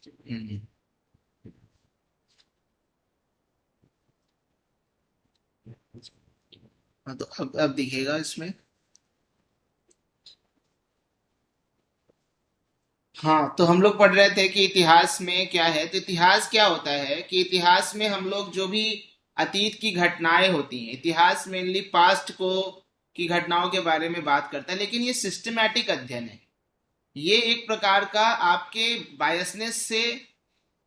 हम्म। हाँ, तो अब दिखेगा इसमें। हाँ, तो हम लोग पढ़ रहे थे कि इतिहास में क्या है। तो इतिहास क्या होता है कि इतिहास में हम लोग जो भी अतीत की घटनाएं होती हैं, इतिहास मेनली पास्ट को की घटनाओं के बारे में बात करता है, लेकिन ये सिस्टमैटिक अध्ययन है। ये एक प्रकार का आपके बायसनेस से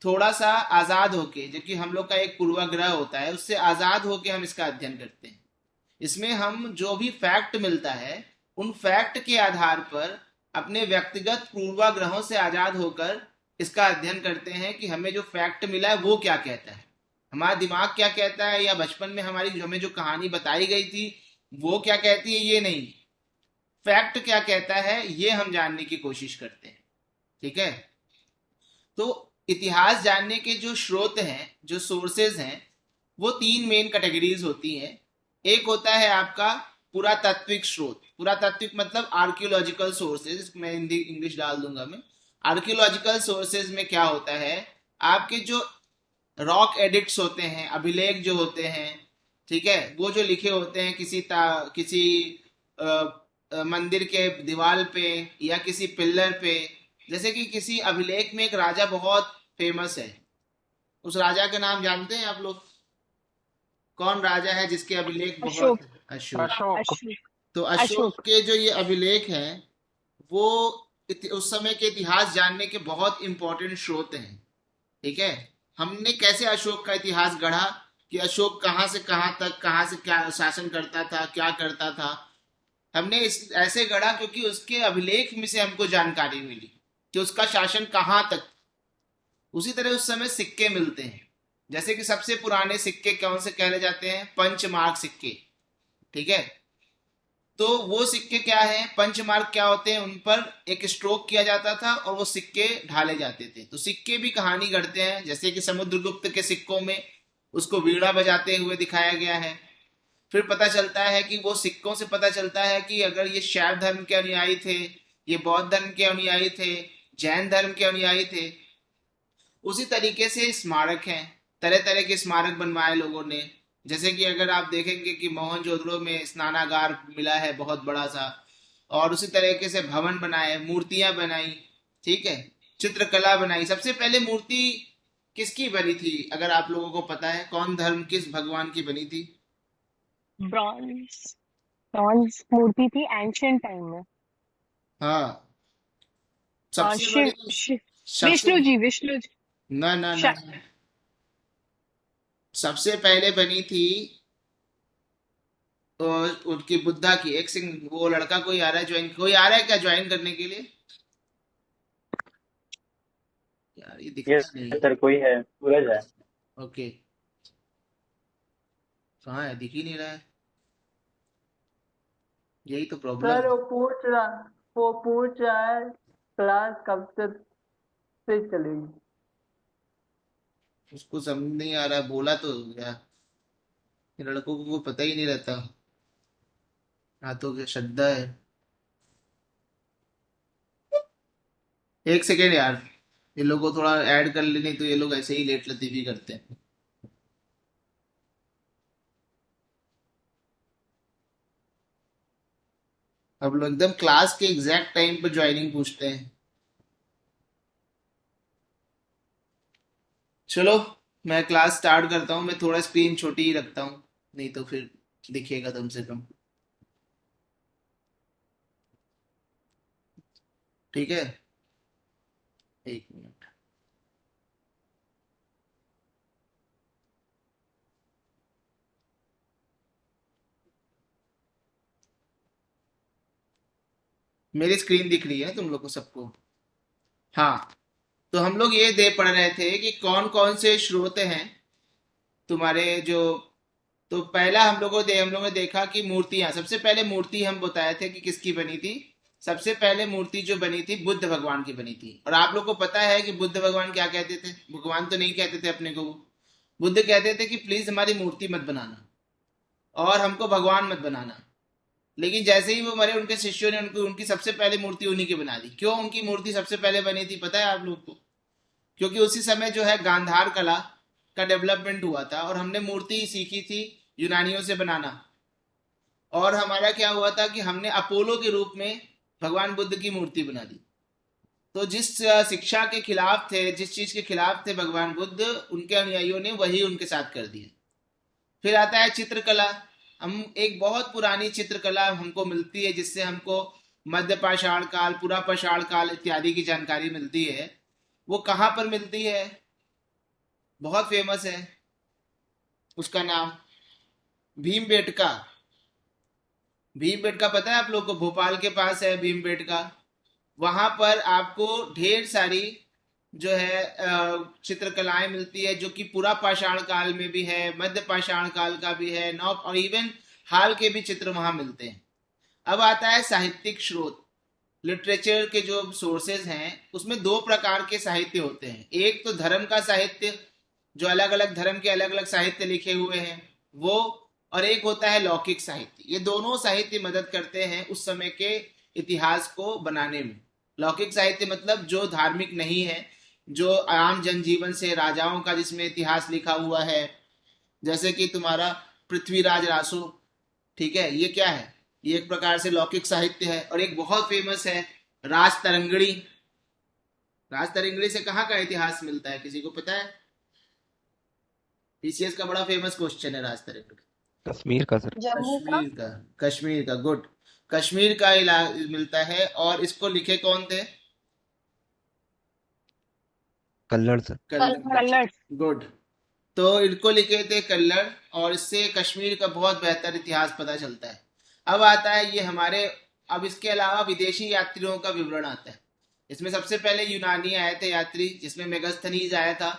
थोड़ा सा आजाद होके, जबकि हम लोग का एक पूर्वाग्रह होता है, उससे आजाद होके हम इसका अध्ययन करते हैं। इसमें हम जो भी फैक्ट मिलता है, उन फैक्ट के आधार पर अपने व्यक्तिगत पूर्वाग्रहों से आजाद होकर इसका अध्ययन करते हैं कि हमें जो फैक्ट मिला है वो क्या कहता है, हमारा दिमाग क्या कहता है, या बचपन में हमारी हमें जो कहानी बताई गई थी वो क्या कहती है, ये नहीं, फैक्ट क्या कहता है ये हम जानने की कोशिश करते हैं। ठीक है। तो इतिहास जानने के जो स्रोत हैं, जो सोर्सेज हैं, वो तीन मेन कैटेगरीज होती हैं। एक होता है आपका पुरातात्विक स्रोत। पुरातात्विक मतलब आर्कियोलॉजिकल सोर्सेज, मैं हिंदी इंग्लिश डाल दूंगा मैं। आर्कियोलॉजिकल सोर्सेज में क्या होता है, आपके जो रॉक एडिक्ट्स होते हैं, अभिलेख जो होते हैं, ठीक है, वो जो लिखे होते हैं किसी अ, मंदिर के दीवार पे या किसी पिलर पे। जैसे कि किसी अभिलेख में एक राजा बहुत फेमस है, उस राजा का नाम जानते हैं आप लोग? कौन राजा है जिसके अभिलेख बहुत? अशोक। अशोक। अशोक। अशोक। तो अशोक अशोक। के जो ये अभिलेख हैं, वो उस समय के इतिहास जानने के बहुत इंपॉर्टेंट स्रोत हैं। ठीक है। हमने कैसे अशोक का इतिहास गढ़ा, कि अशोक कहाँ से कहाँ तक, कहाँ से क्या शासन करता था, क्या करता था, हमने इस ऐसे गढ़ा क्योंकि उसके अभिलेख में से हमको जानकारी मिली कि उसका शासन कहाँ तक। उसी तरह उस समय सिक्के मिलते हैं। जैसे कि सबसे पुराने सिक्के कौन से कहले जाते हैं? पंचमार्क सिक्के। ठीक है। तो वो सिक्के क्या है, पंचमार्क क्या होते हैं, उन पर एक स्ट्रोक किया जाता था और वो सिक्के ढाले जाते थे। तो सिक्के भी कहानी गढ़ते हैं। जैसे कि समुद्रगुप्त के सिक्कों में उसको वीणा बजाते हुए दिखाया गया है। फिर पता चलता है कि वो सिक्कों से पता चलता है कि अगर ये शैव धर्म के अनुयायी थे, ये बौद्ध धर्म के अनुयायी थे, जैन धर्म के अनुयायी थे। उसी तरीके से स्मारक हैं, तरह तरह के स्मारक बनवाए लोगों ने। जैसे कि अगर आप देखेंगे कि मोहनजोदड़ो में स्नानागार मिला है बहुत बड़ा सा, और उसी तरीके से भवन बनाए, मूर्तियां बनाई। ठीक है। चित्रकला बनाई। सबसे पहले मूर्ति किसकी बनी थी, अगर आप लोगों को पता है, कौन धर्म किस भगवान की बनी थी? ब्रॉन्ज। ब्रॉन्ज मूर्ति थी एंशियंट टाइम में। हाँ, सबसे शिव बड़ी। शिव। सबसे विष्णु जी, विष्णु जी। ना ना ना, श- सबसे पहले बनी थी तो उनकी बुद्धा की। एक सिंह, वो लड़का कोई आ रहा है ज्वाइन, कोई आ रहा है क्या ज्वाइन करने के लिए? यार ये ये दिखता नहीं है। सर कोई है, सूरज है। ओके। कहाँ है, दिख ही नहीं रहा है। यही तो प्रॉब्लम सर है। वो पूछ रहा है क्लास कब तक से चलेगी। उसको समझ नहीं आ रहा है, बोला तो यार, ये लड़कों को पता ही नहीं रहता। हाथों की श्रद्धा है। एक सेकेंड यार, ये लोग को थोड़ा ऐड कर ले, नहीं तो ये लोग ऐसे ही लेट लतीफी करते हैं। अब लोग एकदम क्लास के एग्जैक्ट टाइम पर ज्वाइनिंग पूछते हैं। चलो, मैं क्लास स्टार्ट करता हूँ। मैं थोड़ा स्क्रीन छोटी ही रखता हूँ, नहीं तो फिर दिखेगा कम से कम। ठीक है। एक मिनट। मेरी स्क्रीन दिख रही है ना तुम लोग को सबको? हाँ। तो हम लोग ये दे पढ़ रहे थे कि कौन कौन से स्रोत हैं तुम्हारे जो। तो पहला हम लोगों ने देखा कि मूर्तियां, सबसे पहले मूर्ति हम बताए थे कि किसकी बनी थी। सबसे पहले मूर्ति जो बनी थी बुद्ध भगवान की बनी थी। और आप लोग को पता है कि बुद्ध भगवान क्या कहते थे? भगवान तो नहीं कहते थे अपने को वो। बुद्ध कहते थे कि प्लीज हमारी मूर्ति मत बनाना और हमको भगवान मत बनाना। लेकिन जैसे ही वो मरे, उनके शिष्यों ने उनको उनकी सबसे पहले मूर्ति उन्हीं की बना दी। क्यों उनकी मूर्ति सबसे पहले बनी थी पता है आप लोग को? क्योंकि उसी समय जो है गांधार कला का डेवलपमेंट हुआ था और हमने मूर्ति सीखी थी यूनानियों से बनाना। और हमारा क्या हुआ था कि हमने अपोलो के रूप में भगवान बुद्ध की मूर्ति बना दी। तो जिस शिक्षा के खिलाफ थे, जिस चीज के खिलाफ थे भगवान बुद्ध, उनके अनुयायियों ने वही उनके साथ कर दिया। फिर आता है चित्रकला। हम एक बहुत पुरानी चित्रकला हमको मिलती है जिससे हमको मध्य पाषाण काल, पूरा पाषाण काल इत्यादि की जानकारी मिलती है। वो कहाँ पर मिलती है? बहुत फेमस है, उसका नाम भीमबेटका। भीमबेटका पता है आप लोग को? भोपाल के पास है भीमबेटका। वहां पर आपको ढेर सारी जो है चित्रकलाएं मिलती है, जो कि पूरा पाषाण काल में भी है, मध्य पाषाण काल का भी है, नौ और इवन हाल के भी चित्र वहां मिलते हैं। अब आता है साहित्यिक स्रोत। लिटरेचर के जो सोर्सेज हैं उसमें दो प्रकार के साहित्य होते हैं। एक तो धर्म का साहित्य, जो अलग अलग धर्म के अलग अलग साहित्य लिखे हुए हैं वो, और एक होता है लौकिक साहित्य। ये दोनों साहित्य मदद करते हैं उस समय के इतिहास को बनाने में। लौकिक साहित्य मतलब जो धार्मिक नहीं है, जो आम जनजीवन से, राजाओं का जिसमें इतिहास लिखा हुआ है, जैसे कि तुम्हारा पृथ्वीराज रासो। ठीक है, ये क्या है? ये एक प्रकार से लौकिक साहित्य है। और एक बहुत फेमस है राज तरंगड़ी। राज तरंगड़ी से कहाँ का इतिहास मिलता है, किसी को पता है? पीसीएस का बड़ा फेमस क्वेश्चन है राज तरंगड़ी। कश्मीर का सर। जम्मू का। कश्मीर का, कश्मीर का, गुड। कश्मीर का मिलता है। और इसको लिखे कौन थे? कल्लड़ सर। कन्नड़। गुड। तो इनको लिखे थे कल्लड़, और इससे कश्मीर का बहुत बेहतर इतिहास पता चलता है। अब आता है ये हमारे, अब इसके अलावा विदेशी यात्रियों का विवरण आता है। इसमें सबसे पहले यूनानी आए थे यात्री, जिसमें मेगास्थनीज आया था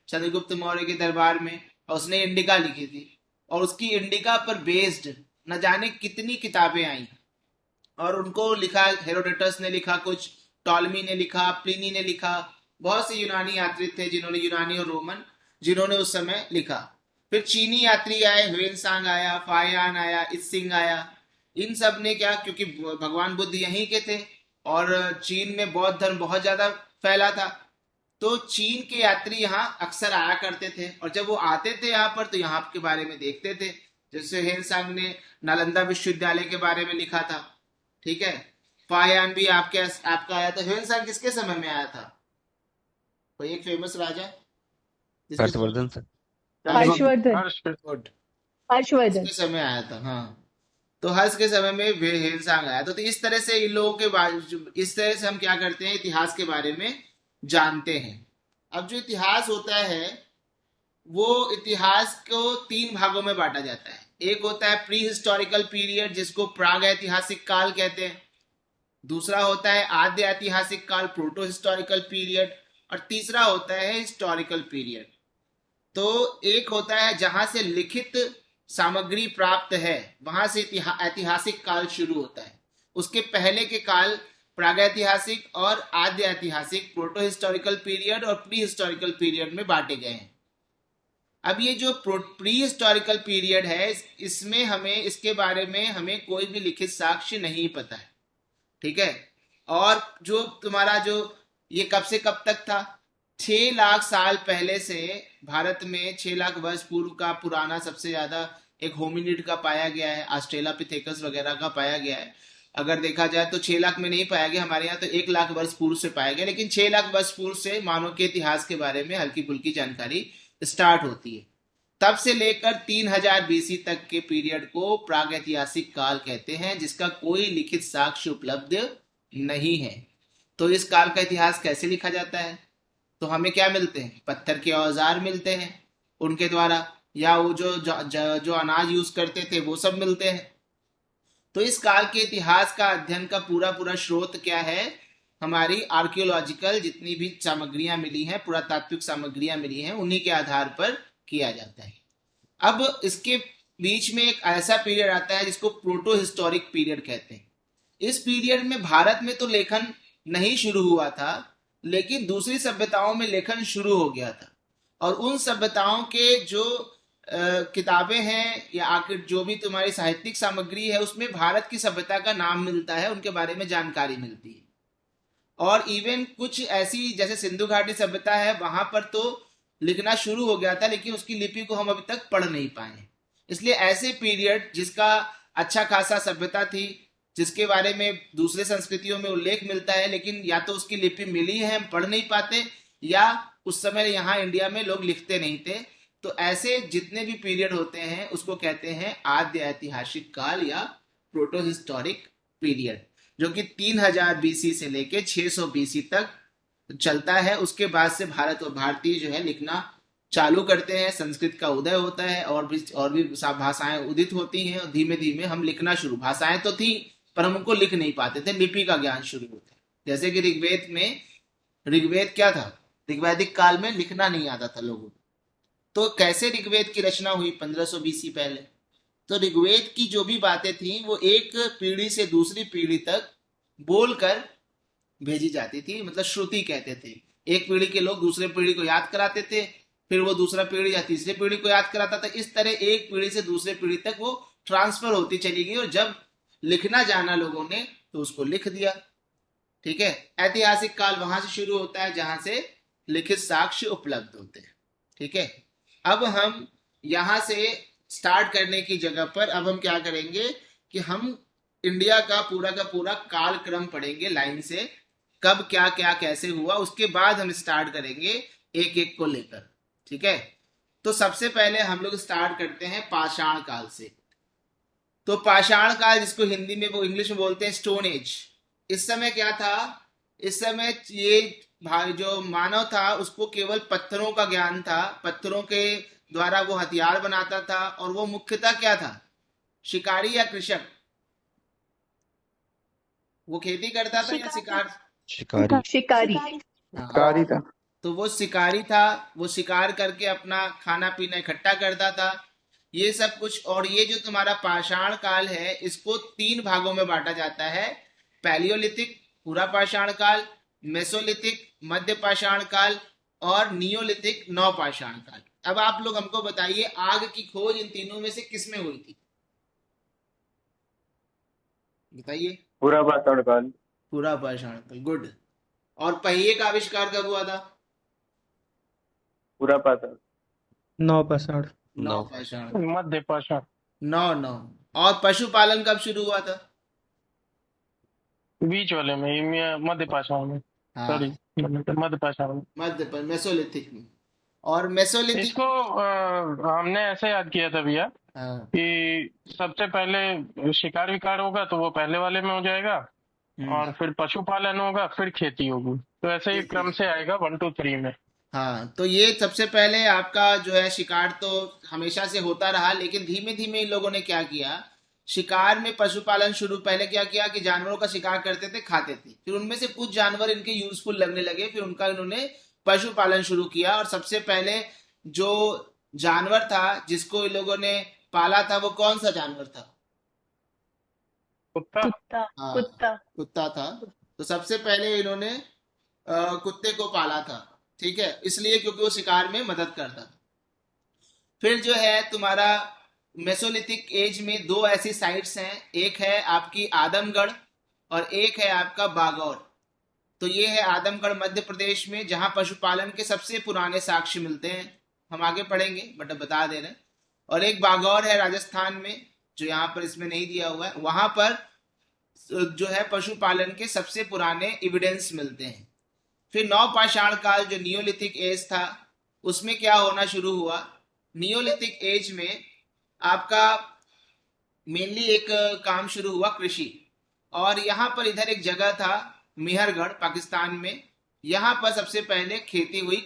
चंद्रगुप्त मौर्य के दरबार में, और उसने इंडिका लिखी थी। और उसकी इंडिका पर बेस्ड न जाने कितनी किताबें आई, और उनको लिखा हेरोडोटस ने लिखा, कुछ टॉलमी ने लिखा, प्लिनी ने लिखा। बहुत से यूनानी यात्री थे जिन्होंने, यूनानी और रोमन, जिन्होंने उस समय लिखा। फिर चीनी यात्री आए, ह्वेनसांग आया, फायान आया, इत्सिंग आया। इन सब ने क्या, क्योंकि भगवान बुद्ध यहीं के थे और चीन में बौद्ध धर्म बहुत ज्यादा फैला था, तो चीन के यात्री यहाँ अक्सर आया करते थे। और जब वो आते थे यहाँ पर तो यहाँ के बारे में देखते थे। जैसे ह्वेनसांग ने नालंदा विश्वविद्यालय के बारे में लिखा था। ठीक है, फायान भी आपका आया था। ह्वेनसांग किसके समय में आया था? कोई एक फेमस राजा जिसके हर्षवर्धन सर। हर्षवर्धन। गुड, हर्षवर्धन। इसके समय आया था। हाँ, तो हर्ष के समय में ह्वेनसांग आया था। तो इस तरह से इन लोगों के बारे, इस तरह से हम क्या करते हैं, इतिहास के बारे में जानते हैं। अब जो इतिहास होता है वो इतिहास को तीन भागों में बांटा जाता है। एक होता है प्री हिस्टोरिकल पीरियड, जिसको प्राग ऐतिहासिक काल कहते हैं। दूसरा होता है आद्य ऐतिहासिक काल, प्रोटो हिस्टोरिकल पीरियड। और तीसरा होता है हिस्टोरिकल पीरियड। तो एक होता है जहां से लिखित सामग्री प्राप्त है, वहां से ऐतिहासिक काल शुरू होता है। उसके पहले के काल प्रागैतिहासिक और आद्य ऐतिहासिक, प्रोटो हिस्टोरिकल पीरियड और प्री हिस्टोरिकल पीरियड में बांटे गए हैं। अब ये जो प्री हिस्टोरिकल पीरियड है, इसमें हमें, इसके बारे में हमें कोई भी लिखित साक्ष्य नहीं पता है। ठीक है, और जो तुम्हारा जो ये कब से कब तक था, 6 लाख साल पहले से भारत में 6 लाख वर्ष पूर्व का पुराना सबसे ज्यादा एक होमिनिड का पाया गया है, ऑस्ट्रेलोपिथेकस वगैरह का पाया गया है। अगर देखा जाए तो 6 लाख में नहीं पाया गया, हमारे यहाँ तो 1 लाख वर्ष पूर्व से पाया गया, लेकिन 6 लाख वर्ष पूर्व से मानव के इतिहास के बारे में हल्की फुल्की जानकारी स्टार्ट होती है। तब से लेकर 3000 बीसी तक के पीरियड को प्रागैतिहासिक काल कहते हैं, जिसका कोई लिखित साक्ष्य उपलब्ध नहीं है। तो इस काल का इतिहास कैसे लिखा जाता है? तो हमें क्या मिलते हैं? पत्थर के औजार मिलते हैं उनके द्वारा, या वो जो अनाज यूज करते थे वो सब मिलते हैं। तो इस काल के इतिहास का अध्ययन का पूरा पूरा स्रोत क्या है? हमारी आर्कियोलॉजिकल जितनी भी सामग्रियां मिली हैं, पुरातात्विक सामग्रियां मिली हैं, उन्हीं के आधार पर किया जाता है। अब इसके बीच में एक ऐसा पीरियड आता है जिसको प्रोटो हिस्टोरिक पीरियड कहते हैं। इस पीरियड में भारत में तो लेखन नहीं शुरू हुआ था, लेकिन दूसरी सभ्यताओं में लेखन शुरू हो गया था। और उन सभ्यताओं के जो किताबें हैं या आखिर जो भी तुम्हारी साहित्यिक सामग्री है, उसमें भारत की सभ्यता का नाम मिलता है, उनके बारे में जानकारी मिलती है। और इवन कुछ ऐसी जैसे सिंधु घाटी सभ्यता है वहां पर तो लिखना शुरू हो गया था, लेकिन उसकी लिपि को हम अभी तक पढ़ नहीं पाए। इसलिए ऐसे पीरियड जिसका अच्छा खासा सभ्यता थी, जिसके बारे में दूसरे संस्कृतियों में उल्लेख मिलता है, लेकिन या तो उसकी लिपि मिली है हम पढ़ नहीं पाते, या उस समय यहाँ इंडिया में लोग लिखते नहीं थे। तो ऐसे जितने भी पीरियड होते हैं उसको कहते हैं आद्य ऐतिहासिक काल या प्रोटो हिस्टोरिक पीरियड, जो कि 3000 बीसी से लेके 600 बीसी तक चलता है। उसके बाद से भारत और भारतीय जो है लिखना चालू करते हैं, संस्कृत का उदय होता है और भी भाषाएं उदित होती हैं, और धीमे धीमे हम लिखना शुरू, भाषाएं तो थी पर हम उनको लिख नहीं पाते थे, लिपि का ज्ञान शुरू होता है। जैसे कि ऋग्वेद क्या था, ऋग्वैदिक काल में लिखना नहीं आता था लोगों को। तो कैसे ऋग्वेद की रचना हुई 1500 बीसी पहले? तो ऋग्वेद की जो भी बातें थी वो एक पीढ़ी से दूसरी पीढ़ी तक बोलकर भेजी जाती थी, मतलब श्रुति कहते थे। एक पीढ़ी के लोग दूसरे पीढ़ी को याद कराते थे, फिर वो दूसरा पीढ़ी या तीसरी पीढ़ी को याद कराता था। इस तरह एक पीढ़ी से दूसरे पीढ़ी तक वो ट्रांसफर होती चली गई, और जब लिखना जाना लोगों ने तो उसको लिख दिया। ठीक है, ऐतिहासिक काल वहां से शुरू होता है जहां से लिखित साक्ष्य उपलब्ध होते हैं। ठीक है, अब हम यहां से स्टार्ट करने की जगह पर अब हम क्या करेंगे कि हम इंडिया का पूरा काल क्रम पढ़ेंगे लाइन से, कब क्या क्या कैसे हुआ, उसके बाद हम स्टार्ट करेंगे एक एक को लेकर। ठीक है, तो सबसे पहले हम लोग स्टार्ट करते हैं पाषाण काल से। तो पाषाण काल, जिसको हिंदी में वो इंग्लिश में बोलते हैं स्टोन एज, इस समय क्या था? इस समय ये जो मानव था उसको केवल पत्थरों का ज्ञान था, पत्थरों के द्वारा वो हथियार बनाता था, और वो मुख्यतः क्या था, शिकारी या कृषक? वो खेती करता था या शिकार? शिकारी। शिकारी। शिकारी था। तो वो शिकारी था, वो शिकार करके अपना खाना पीना इकट्ठा करता था, ये सब कुछ। और ये जो तुम्हारा पाषाण काल है इसको 3 भागों में बांटा जाता है, पैलियोलिथिक पूरा पाषाण काल, मेसोलिथिक मध्य पाषाण काल, और नियोलिथिक नवपाषाण काल। अब आप लोग हमको बताइए, आग की खोज इन तीनों में से किसमें हुई थी? बताइए। पूरा पाषाण काल। पूरा पाषाण काल, गुड। और पहिए का आविष्कार कब हुआ था? पूरा पाषाण। नवपाषाण। नवपाषाण। मध्य पाषाण। नौ। और पशुपालन कब शुरू हुआ था? बीच वाले में, मध्य पाषाण में। हाँ, सॉरी, मध्य पाषाण में। मेसोलिथिक में। और मेसोलिथिक इसको हमने ऐसे याद किया था भैया हाँ, कि सबसे पहले शिकार विकार होगा तो वो पहले वाले में हो जाएगा, और फिर पशुपालन होगा, फिर खेती होगी, तो ऐसे ही क्रम से आएगा 1 2 3 में। हाँ। तो ये सबसे पहले आपका जो है शिकार तो हमेशा से होता रहा, लेकिन धीमे धीमे इन लोगों ने क्या किया, शिकार में पशुपालन शुरू, पहले क्या किया कि जानवरों का शिकार करते थे, खाते थे, फिर उनमें से कुछ जानवर इनके यूजफुल लगने लगे, फिर उनका इन्होंने पशुपालन शुरू किया। और सबसे पहले जो जानवर था जिसको इन लोगों ने पाला था वो कौन सा जानवर था? कुत्ता। कुत्ता। हाँ, कुत्ता। कुत्ता था। तो सबसे पहले इन्होंने कुत्ते को पाला था। ठीक है, इसलिए क्योंकि वो शिकार में मदद करता था। फिर जो है तुम्हारा मेसोलिथिक एज में 2 ऐसी साइट्स हैं, एक है आपकी आदमगढ़ और एक है आपका बागौर। तो ये है आदमगढ़ मध्य प्रदेश में, जहां पशुपालन के सबसे पुराने साक्ष्य मिलते हैं। हम आगे पढ़ेंगे बट अब बता दे रहे हैं। और एक बागौर है राजस्थान में, जो यहाँ पर इसमें नहीं दिया हुआ है, वहां पर जो है पशुपालन के सबसे पुराने एविडेंस मिलते हैं। फिर नवपाषाण काल जो नियोलिथिक एज था, उसमें क्या होना शुरू हुआ, नियोलिथिक एज में आपका मेनली एक काम शुरू हुआ कृषि। और यहाँ पर इधर एक जगह था मेहरगढ़ पाकिस्तान में, यहाँ पर सबसे पहले खेती हुई,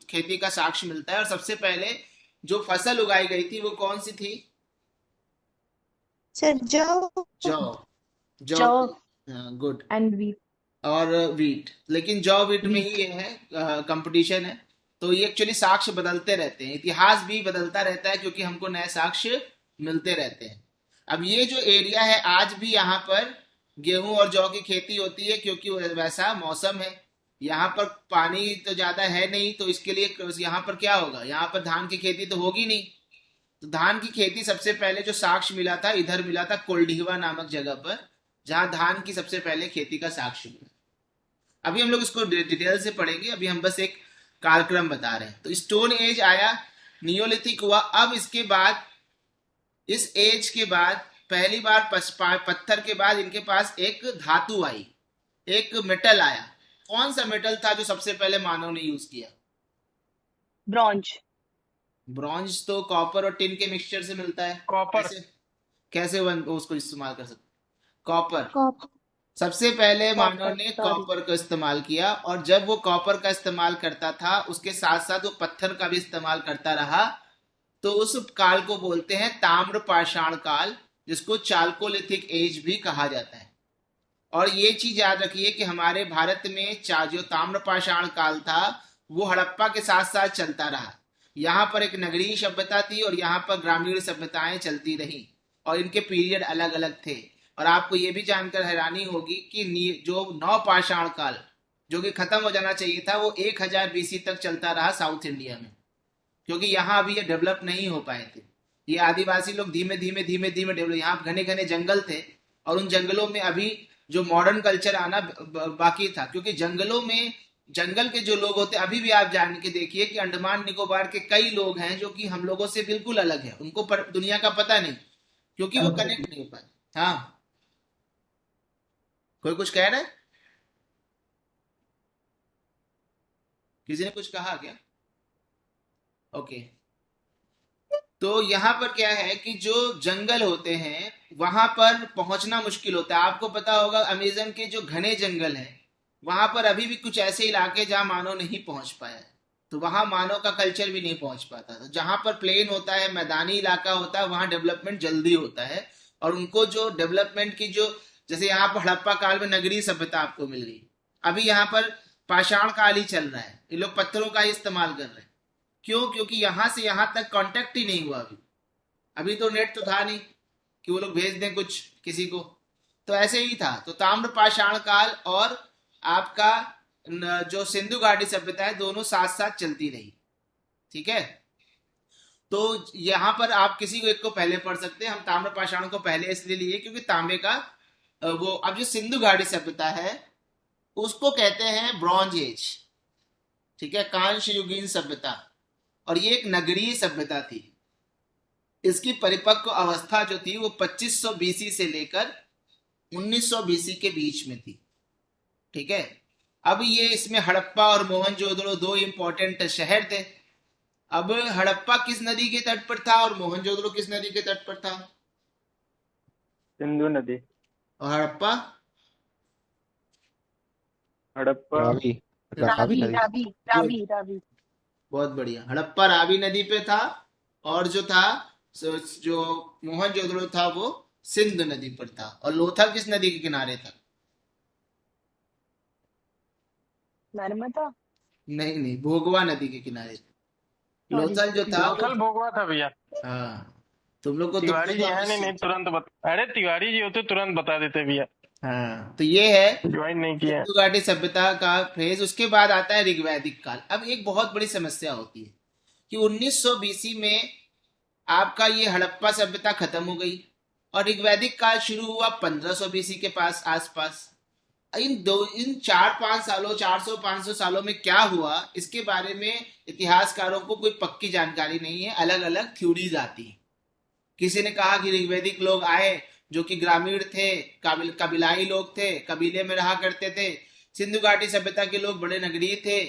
खेती का साक्ष्य मिलता है। और सबसे पहले जो फसल उगाई गई थी वो कौन सी थी? सर जौ। जौ। गुड। And wheat. और वीट, लेकिन जौ वीट में ही ये है कंपटीशन है। तो ये एक्चुअली साक्ष्य बदलते रहते हैं, इतिहास भी बदलता रहता है क्योंकि हमको नए साक्ष्य मिलते रहते हैं। अब ये जो एरिया है आज भी यहाँ पर गेहूं और जौ की खेती होती है, क्योंकि वैसा मौसम है। यहाँ पर पानी तो ज्यादा है नहीं, तो इसके लिए यहाँ पर क्या होगा, यहाँ पर धान की खेती तो होगी नहीं। तो धान की खेती सबसे पहले जो साक्ष्य मिला था इधर मिला था कोल्डीवा नामक जगह पर, जहां धान की सबसे पहले खेती का साक्ष्य मिला। अभी हम लोग इसको डिटेल से पढ़ेंगे, अभी हम बस एक कालक्रम बता रहे हैं। तो स्टोन एज आया, नियोलिथिक हुआ। अब इसके बाद, इस एज के बाद पहली बार पत्थर के बाद इनके पास एक धातु आई, एक मेटल आया। कौन सा मेटल था जो सबसे पहले मानव ने यूज किया? ब्रॉन्ज। ब्रॉन्ज तो कॉपर और टिन के मिक्सचर से मिलता है। कॉपर। कैसे कैसे उसको इस्तेमाल कर सकते? कॉपर। कॉपर। सबसे पहले मानव कॉपर, ने सॉरी। कॉपर का इस्तेमाल किया, और जब वो कॉपर का इस्तेमाल करता था उसके साथ साथ वो पत्थर का भी इस्तेमाल करता रहा, तो उस काल को बोलते हैं ताम्र पाषाण काल, जिसको चाल्कोलिथिक एज भी कहा जाता है। और ये चीज याद रखिए कि हमारे भारत में जो ताम्र पाषाण काल था वो हड़प्पा के साथ साथ चलता रहा। यहाँ पर एक नगरीय सभ्यता थी और यहाँ पर ग्रामीण सभ्यताएं चलती रही, और इनके पीरियड अलग अलग थे। और आपको ये भी जानकर हैरानी होगी कि जो नवपाषाण काल जो कि खत्म हो जाना चाहिए था, वो 1000 बीसी तक चलता रहा साउथ इंडिया में, क्योंकि यहाँ अभी ये डेवलप नहीं हो पाए थे। ये आदिवासी लोग धीमे धीमे धीमे धीमे डेवलप, यहाँ घने घने जंगल थे, और उन जंगलों में अभी जो मॉडर्न कल्चर आना बाकी था, क्योंकि जंगलों में जंगल के जो लोग होते, अभी भी आप जान के देखिए कि अंडमान निकोबार के कई लोग हैं जो कि हम लोगों से बिल्कुल अलग है, उनको दुनिया का पता नहीं, क्योंकि वो कनेक्ट नहीं हो पाए। हाँ, कोई कुछ कह रहा है? किसी ने कुछ कहा क्या? ओके। तो यहाँ पर क्या है कि जो जंगल होते हैं वहां पर पहुंचना मुश्किल होता है। आपको पता होगा अमेज़न के जो घने जंगल हैं, वहां पर अभी भी कुछ ऐसे इलाके जहां मानव नहीं पहुंच पाया है, तो वहां मानव का कल्चर भी नहीं पहुंच पाता। तो जहां पर प्लेन होता है, मैदानी इलाका होता है, वहां डेवलपमेंट जल्दी होता है, और उनको जो डेवलपमेंट की जो, जैसे यहाँ पर हड़प्पा काल में नगरीय सभ्यता आपको मिल गई, अभी यहाँ पर पाषाण काल ही चल रहा है, ये लोग पत्थरों का ही इस्तेमाल कर रहे हैं। क्यों? क्योंकि यहां से यहां तक कांटेक्ट ही नहीं हुआ अभी तो नेट तो था नहीं कि वो लोग भेज दें कुछ किसी को, तो ऐसे ही था। तो ताम्र पाषाण काल और आपका जो सिंधु घाटी सभ्यता है, दोनों साथ साथ चलती रही। ठीक है, तो यहाँ पर आप किसी को एक को पहले पढ़ सकते हैं। हम ताम्र पाषाण को पहले इसलिए लिए क्योंकि तांबे का वो, अब जो सिंधु घाटी सभ्यता है उसको कहते हैं ब्रॉन्ज एज। ठीक है, कांस्य युगीन सभ्यता, और ये एक नगरीय सभ्यता थी। इसकी परिपक्व अवस्था जो थी वो 2500 बीसी से लेकर 1900 बीसी के बीच में थी। ठीक है, अब ये इसमें हड़प्पा और मोहनजोदड़ो दो इंपॉर्टेंट शहर थे। अब हड़प्पा किस नदी के तट पर था और मोहनजोदड़ो किस नदी के तट पर था? सिंधु नदी। और हड़प्पा? हड़प्पा रावी रावी रावी नदी। रावी रावी रावी। बहुत बढ़िया, हड़प्पा रावी नदी पे था, और जो था जो मोहनजोदड़ो था वो सिंध नदी पर था। और लोथल किस नदी के किनारे था? नर्मदा। नहीं नहीं, भोगवा नदी के किनारे। सॉरी। लोथल जो था लोथल वो, भोगवा था भैया। हाँ, तुम लोग को तो तिवारी जी पूरा है नहीं तुरंत अरे तिवारी जी होते तुरंत बता देते भैया, हाँ, तो ये है ज्वाइन नहीं किया है। सिंधु घाटी सभ्यता का फेज। उसके बाद आता है ऋग्वैदिक काल। अब एक बहुत बड़ी समस्या होती है कि 1900 बीसी में आपका ये हड़प्पा सभ्यता खत्म हो गई, और ऋग्वैदिक काल शुरू हुआ 1500 बीसी के पास आसपास। इन 4-5 सालों, 400-500 सालों में क्या हुआ, इसके बारे में इतिहासकारों को कोई पक्की जानकारी नहीं है। अलग अलग थ्योरीज आती हैं। किसी ने कहा कि ऋग्वैदिक लोग आए जो कि ग्रामीण थे, कबीलाई लोग थे, कबीले में रहा करते थे। सिंधु घाटी सभ्यता के लोग बड़े नगरीय थे,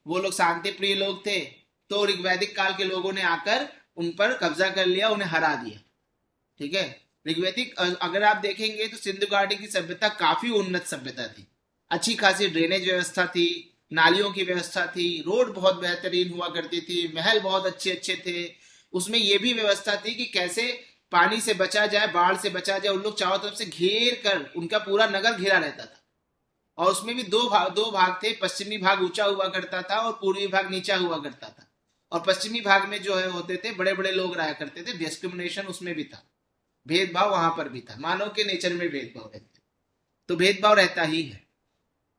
वो लोग शांति प्रिय लोग थे। तो ऋग्वैदिक काल के लोगों ने आकर उन पर कब्जा कर लिया, उन्हें हरा दिया। ठीक है, ऋग्वैदिक अगर आप देखेंगे तो सिंधु घाटी की सभ्यता काफी उन्नत सभ्यता थी। अच्छी खासी ड्रेनेज व्यवस्था थी, नालियों की व्यवस्था थी, रोड बहुत बेहतरीन हुआ करती थी, महल बहुत अच्छे अच्छे थे। उसमें यह भी व्यवस्था थी कि कैसे पानी से बचा जाए, बाढ़ से बचा जाए। उन लोग चारों तरफ से घेर कर, उनका पूरा नगर घेरा रहता था, और उसमें भी दो भाग थे। पश्चिमी भाग ऊंचा हुआ करता था और पूर्वी भाग नीचा हुआ करता था। और पश्चिमी भाग में जो है होते थे बड़े बड़े लोग रहा करते थे। डिस्क्रिमिनेशन उसमें भी था, भेदभाव वहां पर भी था। मानव के नेचर में भेदभाव रहते, तो भेदभाव रहता ही है,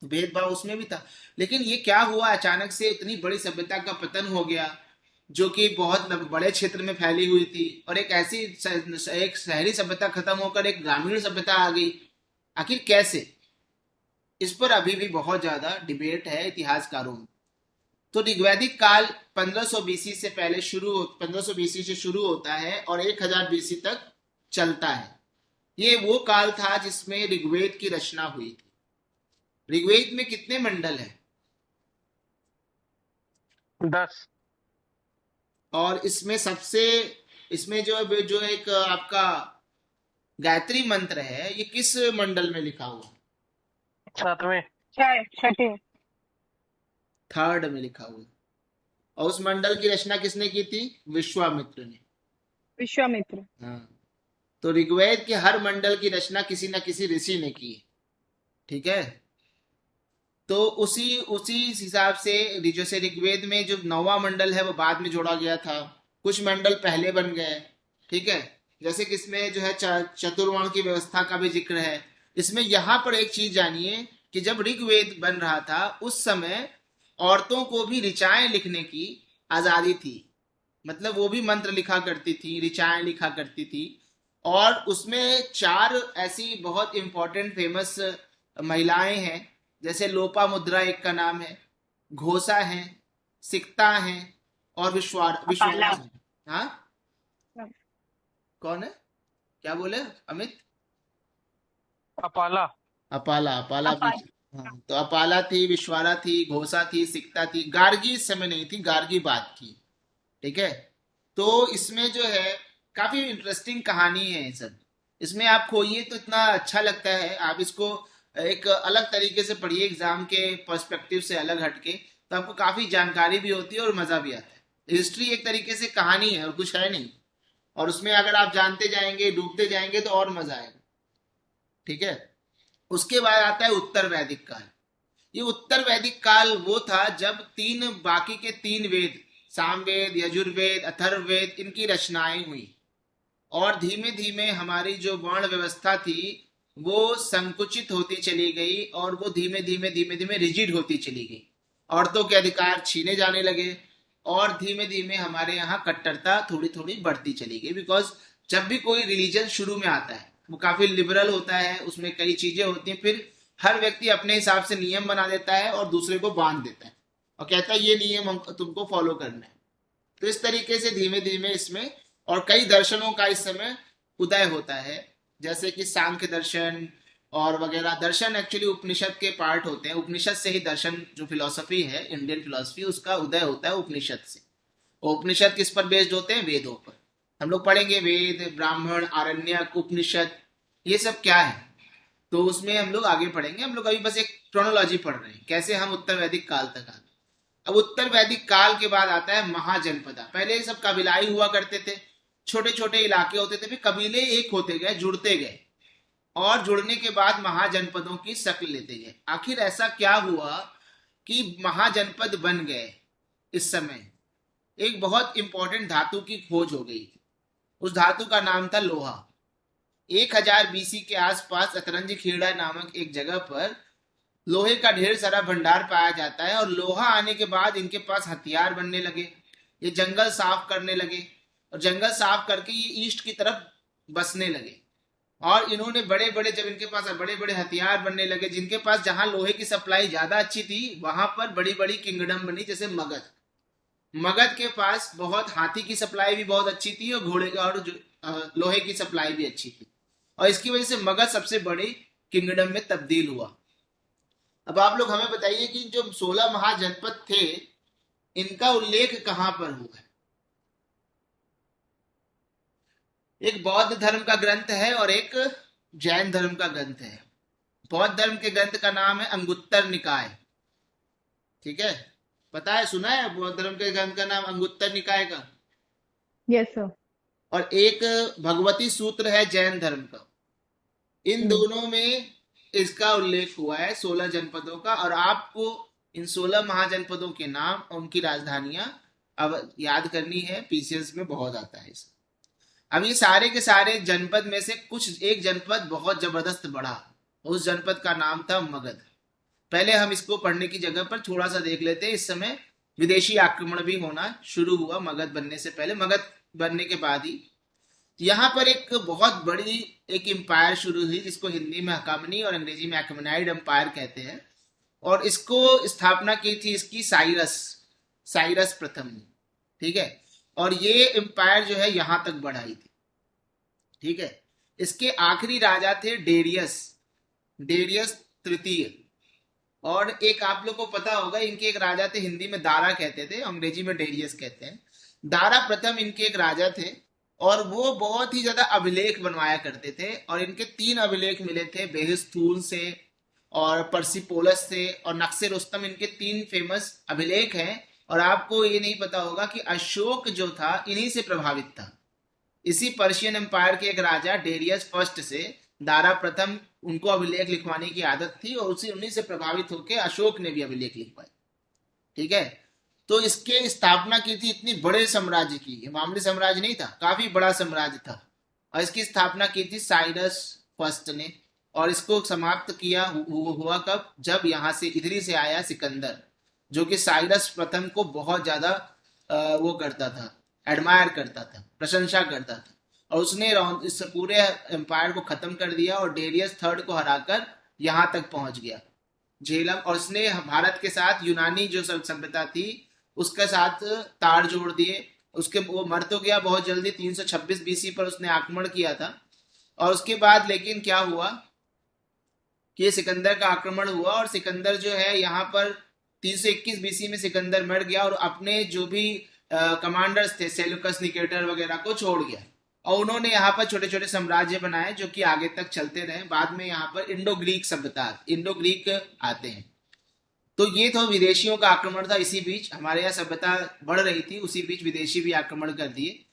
तो भेदभाव उसमें भी था। लेकिन ये क्या हुआ, अचानक से इतनी बड़ी सभ्यता का पतन हो गया जो कि बहुत बड़े क्षेत्र में फैली हुई थी, और एक ऐसी एक शहरी सभ्यता खत्म होकर एक ग्रामीण सभ्यता आ गई। आखिर कैसे? इस पर अभी भी बहुत ज्यादा डिबेट है इतिहासकारों में। तो ऋग्वैदिक काल 1500 बीसी से पहले 1500 बीसी से शुरू होता है और 1000 बीसी तक चलता है। ये वो काल था जिसमें ऋग्वेद की रचना हुई थी। ऋग्वेद में कितने मंडल हैं? 10। और इसमें जो एक आपका गायत्री मंत्र है, ये किस मंडल में लिखा हुआ है? 7वें। छठे। थर्ड में लिखा हुआ है। और उस मंडल की रचना किसने की थी? विश्वामित्र ने। विश्वामित्र। हाँ, तो ऋग्वेद के हर मंडल की रचना किसी न किसी ऋषि ने की है। ठीक है, तो उसी उसी हिसाब से जैसे ऋग्वेद में जो 9वां मंडल है वो बाद में जोड़ा गया था, कुछ मंडल पहले बन गए। ठीक है, जैसे कि इसमें जो है चतुर्वर्ण की व्यवस्था का भी जिक्र है। इसमें यहाँ पर एक चीज जानिए कि जब ऋग्वेद बन रहा था उस समय औरतों को भी ऋचाएं लिखने की आजादी थी। मतलब वो भी मंत्र लिखा करती थी, ऋचाएं लिखा करती थी। और उसमें 4 ऐसी बहुत इंपॉर्टेंट फेमस महिलाएं हैं, जैसे लोपा मुद्रा एक का नाम है, घोषा है, सिक्ता है और विश्वारा है। हाँ, कौन है? क्या बोले अमित? अपाला। अपाला भी। हाँ, तो अपाला थी, विश्वारा थी, घोषा थी, सिक्ता थी। गार्गी इस समय नहीं थी, गार्गी बात थी। ठीक है, तो इसमें जो है काफी इंटरेस्टिंग कहानी है ये सब। इसमें आप खोइए तो इतना अच्छा लगता है, आप इसको एक अलग तरीके से पढ़िए, एग्जाम के पर्सपेक्टिव से अलग हटके, तो आपको काफी जानकारी भी होती है और मजा भी आता है। हिस्ट्री एक तरीके से कहानी है और कुछ है नहीं, और उसमें अगर आप जानते जाएंगे, डूबते जाएंगे तो और मजा आएगा। ठीक है, उसके बाद आता है उत्तर वैदिक काल। ये उत्तर वैदिक काल वो था जब बाकी के 3 वेद, सामवेद, यजुर्वेद, अथर्ववेद, इनकी रचनाएं हुई और धीमे धीमे हमारी जो वर्ण व्यवस्था थी वो संकुचित होती चली गई और वो धीमे धीमे रिजिड होती चली गई। औरतों के अधिकार छीने जाने लगे और धीमे धीमे हमारे यहाँ कट्टरता थोड़ी थोड़ी बढ़ती चली गई। बिकॉज जब भी कोई रिलीजन शुरू में आता है वो काफी लिबरल होता है, उसमें कई चीजें होती हैं, फिर हर व्यक्ति अपने हिसाब से नियम बना देता है और दूसरे को बांध देता है और कहता है ये नियम तुमको फॉलो करना है। तो इस तरीके से धीमे धीमे इसमें और कई दर्शनों का इस समय उदय होता है, जैसे कि सांख्य दर्शन और वगैरह। दर्शन एक्चुअली उपनिषद के पार्ट होते हैं, उपनिषद से ही दर्शन जो फिलॉसफी है, इंडियन फिलॉसफी, उसका उदय होता है उपनिषद से। और उपनिषद किस पर बेस्ड होते हैं? वेदों पर। हम लोग पढ़ेंगे वेद, ब्राह्मण, आरण्यक, उपनिषद, ये सब क्या है तो उसमें हम लोग आगे पढ़ेंगे। हम लोग अभी बस एक क्रोनोलॉजी पढ़ रहे हैं, कैसे हम उत्तर वैदिक काल तक आ गए। अब उत्तर वैदिक काल के बाद आता है महाजनपदा। पहले ये सब कबीलाई हुआ करते थे, छोटे छोटे इलाके होते थे, फिर कबीले एक होते गए, जुड़ते गए और जुड़ने के बाद महाजनपदों की शक्ल लेते गए। आखिर ऐसा क्या हुआ कि महाजनपद बन गए? इस समय एक बहुत इंपॉर्टेंट धातु की खोज हो गई। उस धातु का नाम था लोहा। 1000 बीसी के आसपास अतरंजी खेड़ा नामक एक जगह पर लोहे का ढेर सारा भंडार पाया जाता है। और लोहा आने के बाद इनके पास हथियार बनने लगे, ये जंगल साफ करने लगे और जंगल साफ करके ये ईस्ट की तरफ बसने लगे। और इन्होंने बड़े बड़े, जब इनके पास बड़े बड़े हथियार बनने लगे, जिनके पास जहां लोहे की सप्लाई ज्यादा अच्छी थी वहां पर बड़ी बड़ी किंगडम बनी। जैसे मगध के पास बहुत हाथी की सप्लाई भी बहुत अच्छी थी और घोड़े का और लोहे की सप्लाई भी अच्छी थी, और इसकी वजह से मगध सबसे बड़ी किंगडम में तब्दील हुआ। अब आप लोग हमें बताइए कि जो 16 महाजनपद थे इनका उल्लेख कहां पर हुआ है? एक बौद्ध धर्म का ग्रंथ है और एक जैन धर्म का ग्रंथ है। बौद्ध धर्म के ग्रंथ का नाम है अंगुत्तर निकाय। ठीक है, पता है, सुना है बौद्ध धर्म के ग्रंथ का नाम अंगुत्तर निकाय का? Yes sir. और एक भगवती सूत्र है जैन धर्म का। इन दोनों में इसका उल्लेख हुआ है 16 जनपदों का। और आपको इन 16 महाजनपदों के नाम और उनकी राजधानियां अब याद करनी है, पीसीएस में बहुत आता है इसका। अब ये सारे के सारे जनपद में से एक जनपद बहुत जबरदस्त बढ़ा, उस जनपद का नाम था मगध। पहले हम इसको पढ़ने की जगह पर थोड़ा सा देख लेते हैं। इस समय विदेशी आक्रमण भी होना शुरू हुआ मगध बनने से पहले, मगध बनने के बाद ही। यहाँ पर एक बहुत बड़ी एक एम्पायर शुरू हुई जिसको हिंदी में हकामनी और अंग्रेजी में अकमनाइड एम्पायर कहते हैं। और इसको स्थापना की थी इसकी साइरस साइरस प्रथम ने। ठीक है। और ये एम्पायर जो है यहाँ तक बढ़ाई थी। ठीक है। इसके आखिरी राजा थे डेरियस डेरियस तृतीय। और एक आप लोग को पता होगा इनके एक राजा थे, हिंदी में दारा कहते थे, अंग्रेजी में डेरियस कहते हैं। दारा प्रथम इनके एक राजा थे और वो बहुत ही ज्यादा अभिलेख बनवाया करते थे। और इनके 3 अभिलेख मिले थे, बेहिस्तून से और पर्सिपोलस से और नक्शे रुस्तम। इनके 3 फेमस अभिलेख हैं। और आपको ये नहीं पता होगा कि अशोक जो था इन्हीं से प्रभावित था। इसी पर्शियन एम्पायर के एक राजा डेरियस फर्स्ट से दारा प्रथम, उनको अभिलेख लिखवाने की आदत थी और उन्हीं से प्रभावित होकर अशोक ने भी अभिलेख लिखवाए। ठीक है। तो इसके स्थापना की थी इतनी बड़े साम्राज्य की, ये मामूली साम्राज्य नहीं था, काफी बड़ा साम्राज्य था। और इसकी स्थापना की थी साइरस फर्स्ट ने। और इसको समाप्त किया हुआ कब, जब यहाँ से इधरी से आया सिकंदर, जो कि साइरस प्रथम को बहुत ज्यादा वो करता था, एडमायर करता था, प्रशंसा करता था। और उसने इस पूरे एम्पायर को खत्म कर दिया और डेरियस थर्ड को हराकर यहाँ तक पहुंच गया, झेलम। और उसने भारत के साथ यूनानी जो सभ्यता थी उसके साथ तार जोड़ दिए। उसके वो मर तो गया बहुत जल्दी, 326 बीसी पर उसने आक्रमण किया था। और उसके बाद लेकिन क्या हुआ कि सिकंदर का आक्रमण हुआ और सिकंदर जो है यहाँ पर 321 बीसी में सिकंदर मर गया और अपने जो भी कमांडर्स थे सेल्यूकस निकेटर वगैरह को छोड़ गया। और उन्होंने यहाँ पर छोटे छोटे साम्राज्य बनाए जो कि आगे तक चलते रहे। बाद में यहाँ पर इंडो ग्रीक सभ्यता, इंडो ग्रीक आते हैं। तो ये तो विदेशियों का आक्रमण था। इसी बीच हमारे यहाँ सभ्यता बढ़ रही थी, उसी बीच विदेशी भी आक्रमण कर दिए।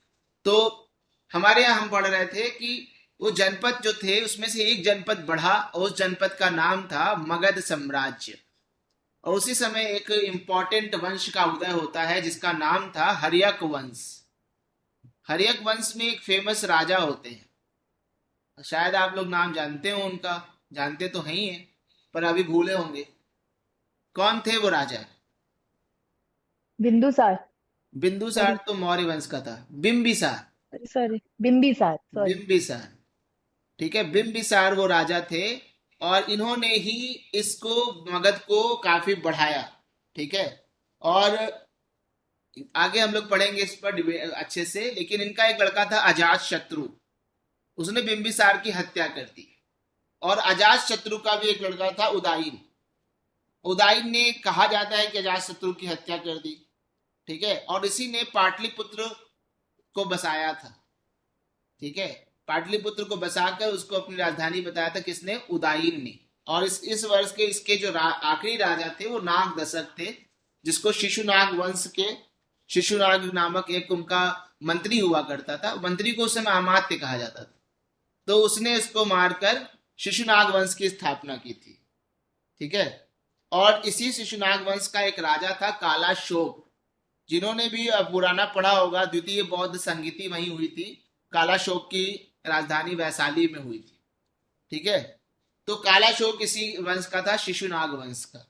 तो हमारे यहाँ हम पढ़ रहे थे कि वो जनपद जो थे उसमें से एक जनपद बढ़ा और उस जनपद का नाम था मगध साम्राज्य। और उसी समय एक इंपॉर्टेंट वंश का उदय होता है जिसका नाम था हर्यक वंश। हर्यक वंश में एक फेमस राजा होते हैं, शायद आप लोग नाम जानते हो उनका, जानते तो नहीं है पर अभी भूले होंगे। कौन थे वो राजा? बिंदुसार। बिंदुसार तो मौर्य वंश का था। Bimbisara, sorry, Bimbisara, sorry. बिंबिसार। ठीक है, बिंबिसार वो राजा थे और इन्होंने ही इसको मगध को काफी बढ़ाया। ठीक है। और आगे हम लोग पढ़ेंगे इस पर अच्छे से। लेकिन इनका एक लड़का था अजात शत्रु, उसने बिंबिसार की हत्या कर दी। और अजात शत्रु का भी एक लड़का था उदाइन। उदाइन ने कहा जाता है कि अजात शत्रु की हत्या कर दी। ठीक है। और इसी ने पाटलिपुत्र को बसाया था। ठीक है। पाटलिपुत्र को बसाकर उसको अपनी राजधानी बताया था किसने? उदाइन ने। और इस वर्ष के इसके जो आखिरी राजा थे वो नाग दशक थे, जिसको शिशुनाग वंश के शिशुनाग नामक एक उनका मंत्री हुआ करता था। मंत्री को उस समय अमात्य कहा जाता था। तो उसने इसको मारकर शिशुनाग वंश की स्थापना की थी। ठीक है। और इसी शिशुनाग वंश का एक राजा था कालाशोक। जिन्होंने भी पुराना पढ़ा होगा, द्वितीय बौद्ध संगीति वहीं हुई थी। कालाशोक की राजधानी वैशाली में हुई थी। ठीक है। तो कालाशोक इसी वंश का था, शिशुनाग वंश का।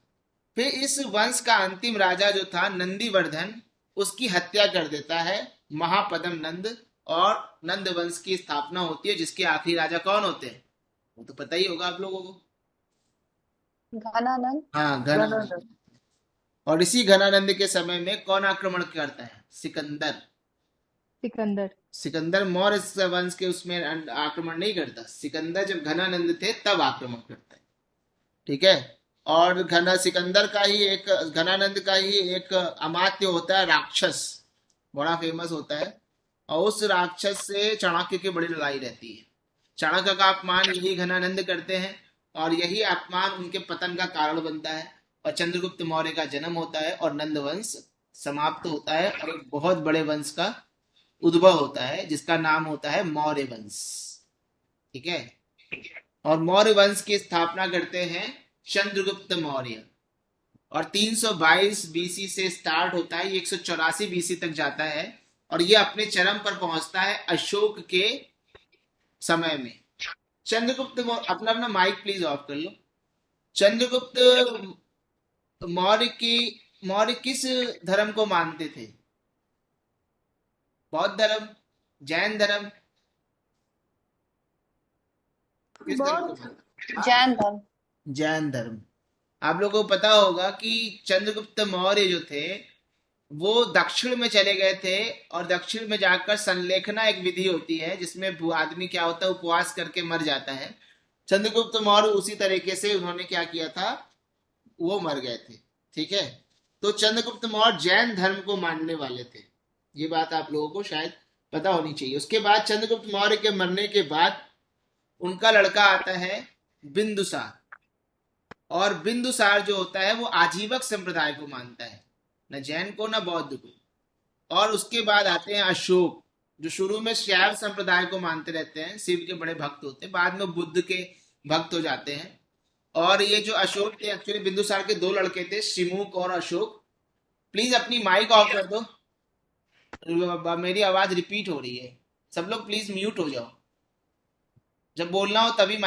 फिर इस वंश का अंतिम राजा जो था नंदीवर्धन, उसकी हत्या कर देता है महापदम नंद और नंद वंश की स्थापना होती है, जिसके आखिरी राजा कौन होते हैं वो तो पता ही होगा आप लोगों को। घनानंद। हाँ, घनानंद। और इसी घनानंद के समय में कौन आक्रमण करता है? सिकंदर। सिकंदर। सिकंदर मौर्य वंश के उसमें आक्रमण नहीं करता। सिकंदर जब घनानंद थे तब आक्रमण करता है। ठीक है। और सिकंदर का ही एक, घनानंद का ही एक अमात्य होता है राक्षस, बड़ा फेमस होता है। और उस राक्षस से चाणक्य की बड़ी लड़ाई रहती है। चाणक्य का अपमान यही घनानंद करते हैं और यही अपमान उनके पतन का कारण बनता है। और चंद्रगुप्त मौर्य का जन्म होता है और नंद वंश समाप्त होता है और एक बहुत बड़े वंश का उद्भव होता है जिसका नाम होता है मौर्य वंश। ठीक है। और मौर्य वंश की स्थापना करते हैं चंद्रगुप्त मौर्य। और 322 बीसी से स्टार्ट होता है, 184 बीसी तक जाता है और ये अपने चरम पर पहुंचता है अशोक के समय में। चंद्रगुप्त अपना अपना माइक प्लीज ऑफ कर लो। चंद्रगुप्त मौर्य किस धर्म को मानते थे? बौद्ध धर्म, जैन धर्म किस धर्म को मानता? जैन धर्म। जैन धर्म। आप लोगों को पता होगा कि चंद्रगुप्त मौर्य जो थे वो दक्षिण में चले गए थे, और दक्षिण में जाकर संलेखना एक विधि होती है जिसमें आदमी क्या होता है, उपवास करके मर जाता है। चंद्रगुप्त मौर्य उसी तरीके से उन्होंने क्या किया था, वो मर गए थे। ठीक है, तो चंद्रगुप्त मौर्य जैन धर्म को मानने वाले थे, ये बात आप लोगों को शायद पता होनी चाहिए। उसके बाद चंद्रगुप्त मौर्य के मरने के बाद उनका लड़का आता है बिंदुसार, और बिंदुसार जो होता है वो आजीवक संप्रदाय को मानता है, न जैन को न बौद्ध को। और उसके बाद आते हैं अशोक, जो शुरू में शैव संप्रदाय को मानते रहते हैं, शिव के बड़े भक्त होते हैं, बाद में बुद्ध के भक्त हो जाते हैं। और ये जो अशोक थे, एक्चुअली बिंदुसार के दो लड़के थे, शिमुक और अशोक। प्लीज अपनी माइक ऑफ कर दो, मेरी आवाज रिपीट हो रही है। सब लोग प्लीज म्यूट हो जाओ, जब बोलना हो तभी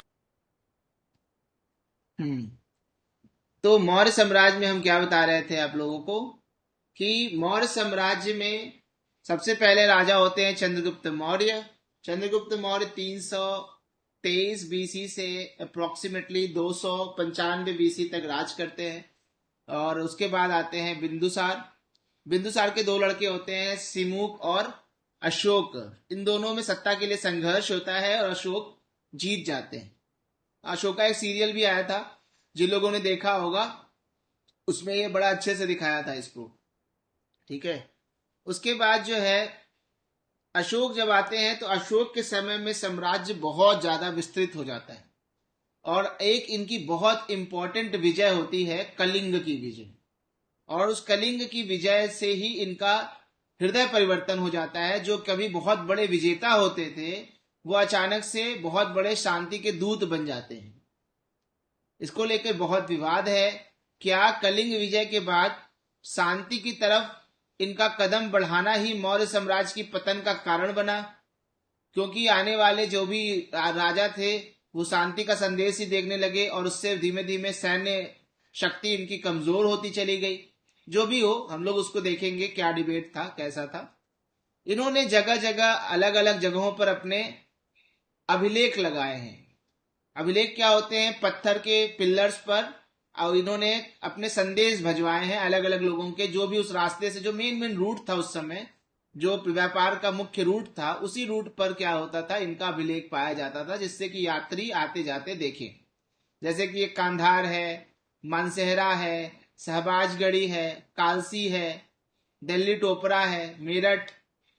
तो मौर्य साम्राज्य में हम क्या बता रहे थे आप लोगों को कि मौर्य साम्राज्य में सबसे पहले राजा होते हैं चंद्रगुप्त मौर्य। चंद्रगुप्त मौर्य 323 बीसी से अप्रोक्सीमेटली 295 बीसी तक राज करते हैं। और उसके बाद आते हैं बिंदुसार। बिंदुसार के दो लड़के होते हैं, सिमुक और अशोक। इन दोनों में सत्ता के लिए संघर्ष होता है और अशोक जीत जाते हैं। अशोक का एक सीरियल भी आया था, जिन लोगों ने देखा होगा उसमें ये बड़ा अच्छे से दिखाया था इसको। ठीक है, उसके बाद जो है अशोक जब आते हैं तो अशोक के समय में साम्राज्य बहुत ज्यादा विस्तृत हो जाता है, और एक इनकी बहुत इंपॉर्टेंट विजय होती है कलिंग की विजय। और उस कलिंग की विजय से ही इनका हृदय परिवर्तन हो जाता है। जो कभी बहुत बड़े विजेता होते थे वो अचानक से बहुत बड़े शांति के दूत बन जाते हैं। इसको लेकर बहुत विवाद है, क्या कलिंग विजय के बाद शांति की तरफ इनका कदम बढ़ाना ही मौर्य साम्राज्य की पतन का कारण बना? क्योंकि आने वाले जो भी राजा थे वो शांति का संदेश ही देखने लगे, और उससे धीमे धीमे सैन्य शक्ति इनकी कमजोर होती चली गई। जो भी हो, हम लोग उसको देखेंगे क्या डिबेट था, कैसा था। इन्होंने जगह जगह अलग अलग जगहों पर अपने अभिलेख लगाए हैं। अभिलेख क्या होते हैं? पत्थर के पिलर्स पर, और इन्होंने अपने संदेश भजवाए हैं अलग अलग लोगों के। जो भी उस रास्ते से, जो मेन रूट था उस समय, जो व्यापार का मुख्य रूट था, उसी रूट पर क्या होता था, इनका अभिलेख पाया जाता था, जिससे कि यात्री आते जाते देखें। जैसे कि एक कांधार है, मानसेहरा है, शहबाजगढ़ी है, कालसी है, दिल्ली टोपरा है, मेरठ,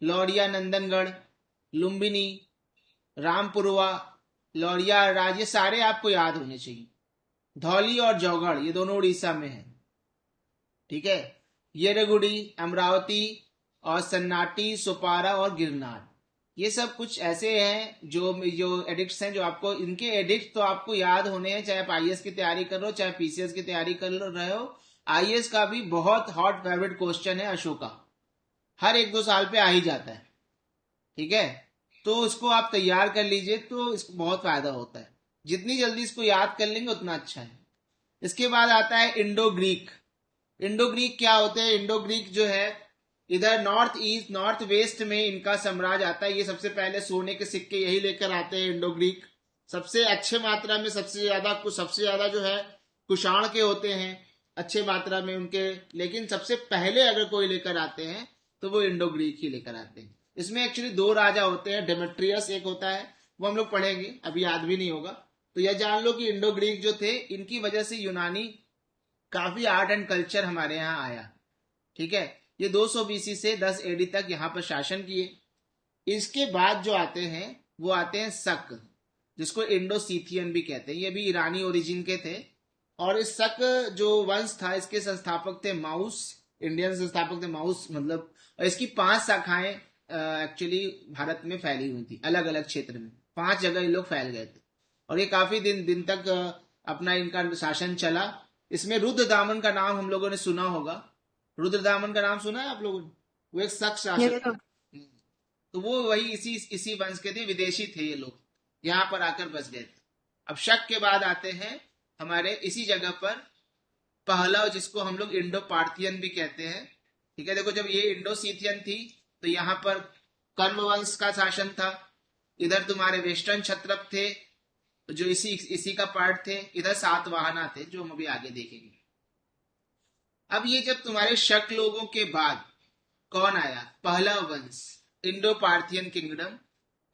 लौरिया नंदनगढ़, लुम्बिनी, रामपुरवा, लौरिया राज, ये सारे आपको याद होने चाहिए। धौली और जौगढ़ ये दोनों उड़ीसा में है। ठीक है, येरगुड़ी, अमरावती और सन्नाटी, सुपारा और गिरनार, ये सब कुछ ऐसे हैं जो एडिक्ट्स हैं, जो आपको इनके एडिक्ट तो आपको याद होने हैं, चाहे आप आईएएस की तैयारी कर रहे हो, चाहे पीसीएस की तैयारी कर रहे हो। आईएएस का भी बहुत हॉट फेवरेट क्वेश्चन है अशोका, हर 1-2 साल पे आ ही जाता है। ठीक है, तो इसको आप तैयार कर लीजिए तो इसको बहुत फायदा होता है। जितनी जल्दी इसको याद कर लेंगे उतना अच्छा है। इसके बाद आता है इंडो ग्रीक। इंडो ग्रीक क्या होते हैं? इंडो ग्रीक जो है इधर नॉर्थ ईस्ट, नॉर्थ वेस्ट में इनका साम्राज्य आता है। ये सबसे पहले सोने के सिक्के यही लेकर आते हैं इंडो ग्रीक। सबसे अच्छे मात्रा में, सबसे ज्यादा जो है कुषाण के होते हैं अच्छे मात्रा में उनके, लेकिन सबसे पहले अगर कोई लेकर आते हैं तो वो इंडो ग्रीक ही लेकर आते हैं। इसमें एक्चुअली 2 राजा होते हैं, डेमेट्रियस एक होता है, वो हम लोग पढ़ेंगे, अभी याद भी नहीं होगा। तो यह जान लो कि इंडो ग्रीक जो थे, इनकी वजह से यूनानी काफी आर्ट एंड कल्चर हमारे यहाँ आया। ठीक है, ये 200 बीसी से 10 एडी तक यहाँ पर शासन किए। इसके बाद जो आते हैं वो आते हैं शक, जिसको इंडो सीथियन भी कहते हैं। ये भी ईरानी ओरिजिन के थे। और इस शक जो वंश था, इसके संस्थापक थे माउस, इंडियन संस्थापक थे माउस मतलब। और इसकी 5 शाखाएं एक्चुअली भारत में फैली हुई थी, अलग अलग क्षेत्र में 5 जगह ये लोग फैल गए थे। और ये काफी दिन तक अपना इनका शासन चला। इसमें रुद्रदामन का नाम हम लोगों ने सुना होगा। रुद्रदामन का नाम सुना है आप लोगों ने? वो एक शक शासक, तो वो वही इसी वंश के थे, विदेशी थे ये लोग, यहाँ पर आकर बस गए थे। अब शक के बाद आते हैं हमारे इसी जगह पर पहलव, जिसको हम लोग इंडो पार्थियन भी कहते हैं। ठीक है, देखो जब ये इंडो सीथियन थी तो यहाँ पर कर्म वंश का शासन था। इधर तुम्हारे वेस्टर्न क्षत्रप थे, जो इसी इसी का पार्ट थे। इधर सातवाहना थे जो हम अभी आगे देखेंगे। अब ये जब तुम्हारे शक लोगों के बाद कौन आया? पहलव वंश, इंडो पार्थियन किंगडम।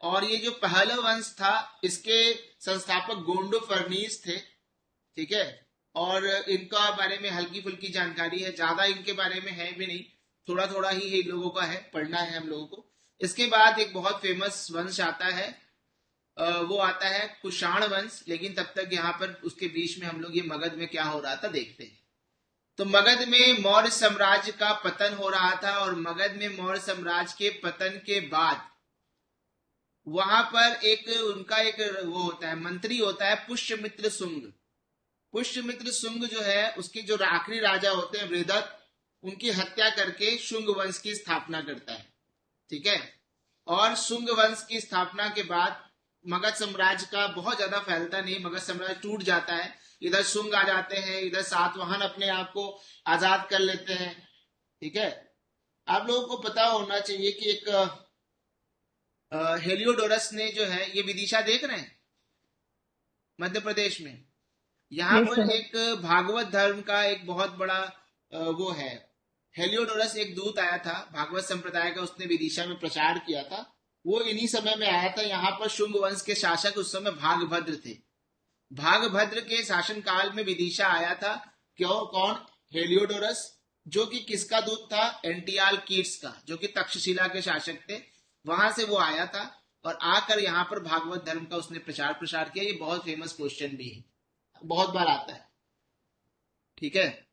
और ये जो पहलव वंश था इसके संस्थापक गोंडो फर्नीस थे, ठीक है। और इनका बारे में हल्की फुल्की जानकारी है, ज्यादा इनके बारे में है भी नहीं, थोड़ा थोड़ा ही इन लोगों का है, पढ़ना है हम लोगों को। इसके बाद एक बहुत फेमस वंश आता है, वो आता है कुषाण वंश। लेकिन तब तक यहाँ पर उसके बीच में हम लोग ये मगध में क्या हो रहा था देखते हैं। तो मगध में मौर्य साम्राज्य का पतन हो रहा था, और मगध में मौर्य साम्राज्य के पतन के बाद वहां पर एक उनका एक वो होता है, मंत्री होता है पुष्यमित्र शुंग। पुष्यमित्र शुंग जो है उसके जो आखिरी राजा होते हैं वृहदत्त, उनकी हत्या करके शुंग वंश की स्थापना करता है, ठीक है। और शुंग वंश की स्थापना के बाद मगध साम्राज्य का बहुत ज्यादा फैलता नहीं, मगध साम्राज्य टूट जाता है। इधर शुंग आ जाते हैं, इधर सातवाहन अपने आप को आजाद कर लेते हैं, ठीक है। आप लोगों को पता होना चाहिए कि एक हेलियोडोरस ने जो है, ये विदिशा देख रहे हैं मध्य प्रदेश में, यहाँ Yes, पर sir. एक भागवत धर्म का एक बहुत बड़ा वो है। हेलियोडोरस एक दूत आया था भागवत संप्रदाय का, उसने विदिशा में प्रचार किया था। वो इन्हीं समय में आया था। यहाँ पर शुंग वंश के शासक उस समय भागभद्र थे। भागभद्र के शासन काल में विदिशा आया था। क्यों? कौन? हेलियोडोरस, जो कि किसका दूत था? एंटियाल कीट्स का, जो कि तक्षशिला के शासक थे। वहां से वो आया था और आकर यहाँ पर भागवत धर्म का उसने प्रचार प्रसार किया। ये बहुत फेमस क्वेश्चन भी है, बहुत बार आता है, ठीक है।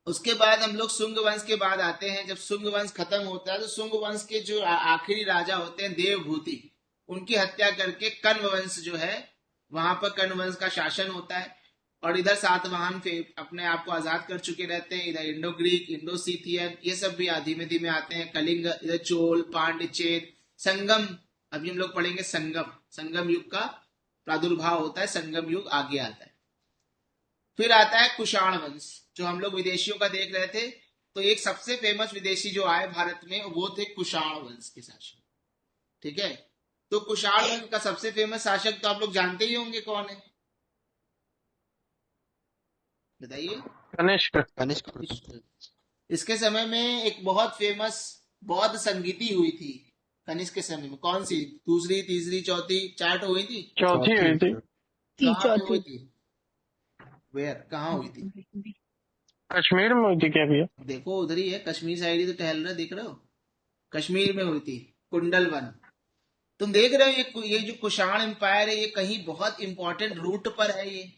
उसके बाद हम लोग शुंग वंश के बाद आते हैं। जब शुंग वंश खत्म होता है तो शुंग वंश के जो आखिरी राजा होते हैं देवभूति, उनकी हत्या करके कण्व वंश जो है, वहां पर कण्व वंश का शासन होता है। और इधर सातवाहन अपने आप को आजाद कर चुके रहते हैं। इधर इंडो ग्रीक, इंडो सीथियन, ये सब भी धीमे धीमे आते हैं। कलिंग, इधर चोल, पांड्य, चेद, संगम, अभी हम लोग पढ़ेंगे संगम। संगम युग का प्रादुर्भाव होता है, संगम युग आगे आता है। फिर आता है कुषाण वंश, जो हम लोग विदेशियों का देख रहे थे। तो एक सबसे फेमस विदेशी जो आए भारत में वो थे कुषाण वंश के शासक, ठीक है। तो कुषाण वंश का सबसे फेमस शासक तो आप लोग जानते ही होंगे, कौन है? बताइए। कनिष्क। कनिष्क। इसके समय में एक बहुत फेमस बौद्ध संगीति हुई थी कनिष्क के समय में। कौन सी? दूसरी, तीसरी, चौथी, 4 हुई थी। चौथी हुई थी। कहाँ पे हुई चौथी। थी? वेयर? कहाँ हुई थी? कश्मीर में हुई थी क्या भैया? देखो उधर ही है, कश्मीर साइड ही तो टहल रहे, देख रहे हो? कश्मीर में हुई थी, कुंडल वन। तुम देख रहे हो ये जो कुषाण एम्पायर है, ये कहीं बहुत इंपॉर्टेंट रूट पर है। ये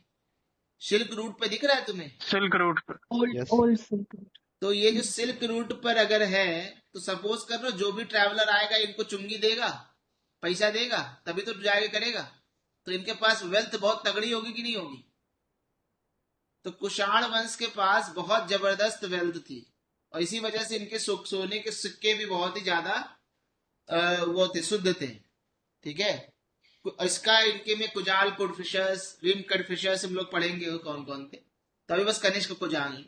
सिल्क रूट पे दिख रहा है तुम्हें? सिल्क रूट पर। Yes. Old silk route. तो ये जो सिल्क रूट पर अगर है, तो सपोज कर लो जो भी ट्रैवलर आएगा इनको चुंगी देगा, पैसा देगा, तभी तो जाके करेगा। तो इनके पास वेल्थ बहुत तगड़ी होगी कि नहीं होगी? तो कुषाण वंश के पास बहुत जबरदस्त वेल्थ थी, और इसी वजह से इनके सोने के सिक्के भी बहुत ही ज्यादा वो थे, शुद्ध थे, ठीक है। इसका इनके में कुजाल कुड फिशर्स, विम कट फिशर्स हम लोग पढ़ेंगे वो कौन कौन थे। तो अभी बस कनिष्क को जान लो।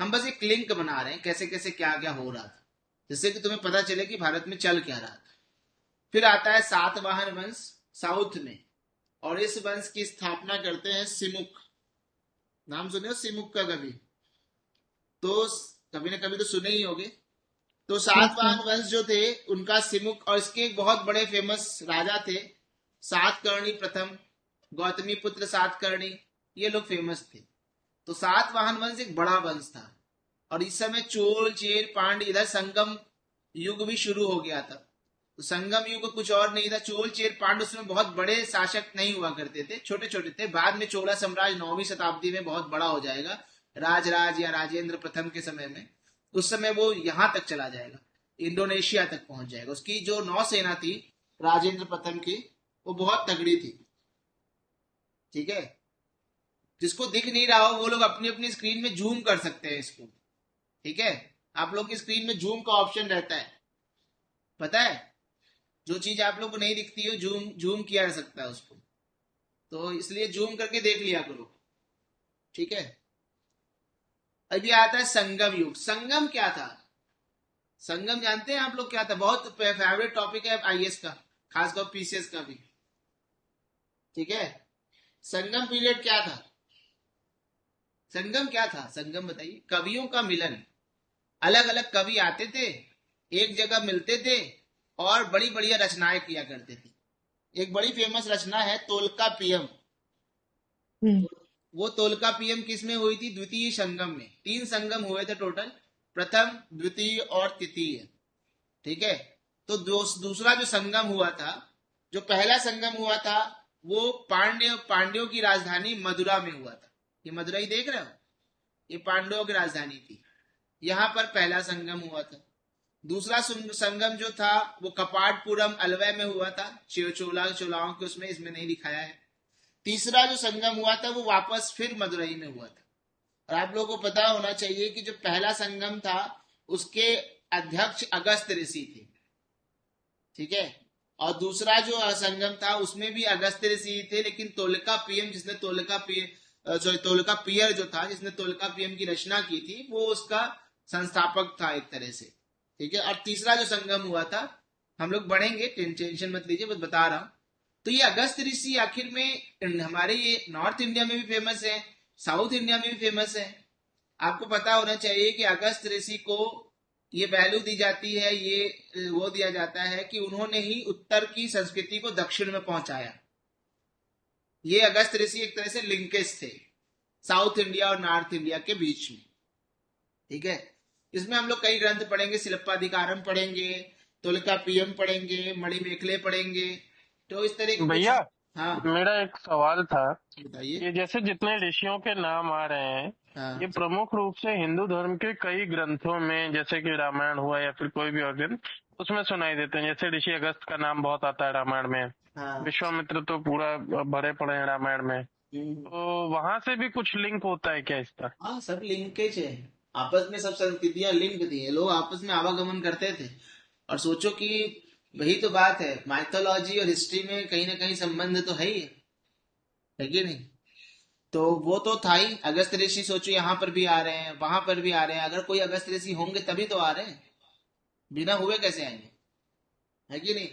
हम बस एक लिंक बना रहे हैं कैसे कैसे क्या क्या हो रहा था, जिससे कि तुम्हें पता चले कि भारत में चल क्या रहा था। फिर आता है सातवाहन वंश साउथ में, और इस वंश की स्थापना करते हैं सिमुक। नाम सुने हो सिमुक का कभी? तो कभी ना कभी तो सुने ही होगे। तो सातवाहन वंश जो थे उनका सिमुक, और इसके एक बहुत बड़े फेमस राजा थे सातकर्णी प्रथम, गौतमी पुत्र सातकर्णी, ये लोग फेमस थे। तो सातवाहन वंश एक बड़ा वंश था, और इस समय चोल, चेर, पांड्य, इधर संगम युग भी शुरू हो गया था। तो संगम युग कुछ और नहीं था। चोल, चेर, पांड्य उसमें बहुत बड़े शासक नहीं हुआ करते थे, छोटे छोटे थे। बाद में चोला साम्राज्य 9वीं शताब्दी में बहुत बड़ा हो जाएगा, राजराज या राजेंद्र प्रथम के समय में। उस समय वो यहां तक चला जाएगा, इंडोनेशिया तक पहुंच जाएगा। उसकी जो नौसेना थी राजेंद्र प्रथम की, वो बहुत तगड़ी थी, ठीक है। जिसको दिख नहीं रहा हो वो लोग अपनी अपनी स्क्रीन में जूम कर सकते हैं इसको, ठीक है। आप लोग की स्क्रीन में जूम का ऑप्शन रहता है, पता है? जो चीज आप लोग को नहीं दिखती हो जूम किया जा सकता है उसको, तो इसलिए जूम करके देख लिया करो, ठीक है। अभी आता है संगम युग। संगम क्या था? संगम जानते हैं आप लोग क्या था? बहुत फेवरेट टॉपिक है आईएएस का, खासकर पीसीएस का भी, ठीक है। संगम पीरियड क्या था? संगम क्या था? संगम बताइए। कवियों का मिलन, अलग अलग कवि आते थे, एक जगह मिलते थे और बड़ी बढ़िया रचनाएं किया करते थे। एक बड़ी फेमस रचना है तोलका पीयम। हम्म वो तोलका पीयम किस में हुई थी? द्वितीय संगम में। 3 संगम हुए थे टोटल, प्रथम, द्वितीय और तृतीय। ठीक है। तो दूसरा जो संगम हुआ था, जो पहला संगम हुआ था, वो पांड्यों की राजधानी मदुरा में हुआ था। ये मदुरई देख रहे हो, ये पांड्यों की राजधानी थी। यहाँ पर पहला संगम हुआ था। दूसरा संगम जो था वो कपाटपुरम अलवै में हुआ था, चोलाओं के उसमें, इसमें नहीं दिखाया है। तीसरा जो संगम हुआ था वो वापस फिर मदुरई में हुआ था। और आप लोगों को पता होना चाहिए कि जो पहला संगम था उसके अध्यक्ष अगस्त ऋषि थे। ठीक है। और दूसरा जो संगम था उसमें भी अगस्त ऋषि थे, लेकिन तोलका पीयम जिसने तोलका पियर जो था, जिसने तोलका पीयम की रचना की थी, वो उसका संस्थापक था एक तरह से। ठीक है। और तीसरा जो संगम हुआ था, हम लोग बढ़ेंगे, टेंशन मत लीजिए, बस बता रहा हूं। तो ये अगस्त ऋषि आखिर में हमारे ये नॉर्थ इंडिया में भी फेमस है, साउथ इंडिया में भी फेमस है। आपको पता होना चाहिए कि अगस्त ऋषि को ये वैल्यू दी जाती है, ये वो दिया जाता है कि उन्होंने ही उत्तर की संस्कृति को दक्षिण में पहुंचाया। ये अगस्त ऋषि एक तरह से लिंकेज थे साउथ इंडिया और नॉर्थ इंडिया के बीच में। ठीक है। इसमें हम लोग कई ग्रंथ पढ़ेंगे, शिल्पाधिकारम पढ़ेंगे, तोलका पीयम पढ़ेंगे, मणिमेखले पढ़ेंगे। तो इस तरह के भैया, हाँ मेरा एक सवाल था, बताइए। ये जैसे जितने ऋषियों के नाम आ रहे हैं, हाँ ये प्रमुख रूप से हिंदू धर्म के कई ग्रंथों में, जैसे कि रामायण हुआ या फिर कोई भी और ग्रंथ, उसमें सुनाई देते हैं। जैसे ऋषि अगस्त का नाम बहुत आता है रामायण में, हाँ विश्वामित्र तो पूरा भरे पड़े हैं रामायण में। हम्म। तो वहां से भी कुछ लिंक होता है क्या इसका? हाँ, सब लिंकेज है आपस में, सब संस्कृतियां लिंक थी, लोग आपस में आवागमन करते थे। और सोचो कि वही तो बात है, माइथोलॉजी और हिस्ट्री में कहीं ना कहीं संबंध तो है ही है कि नहीं? तो वो तो था ही। अगस्त ऋषि सोचो यहाँ पर भी आ रहे हैं, वहां पर भी आ रहे हैं। अगर कोई अगस्त ऋषि होंगे तभी तो आ रहे हैं, बिना हुए कैसे आएंगे, है कि नहीं?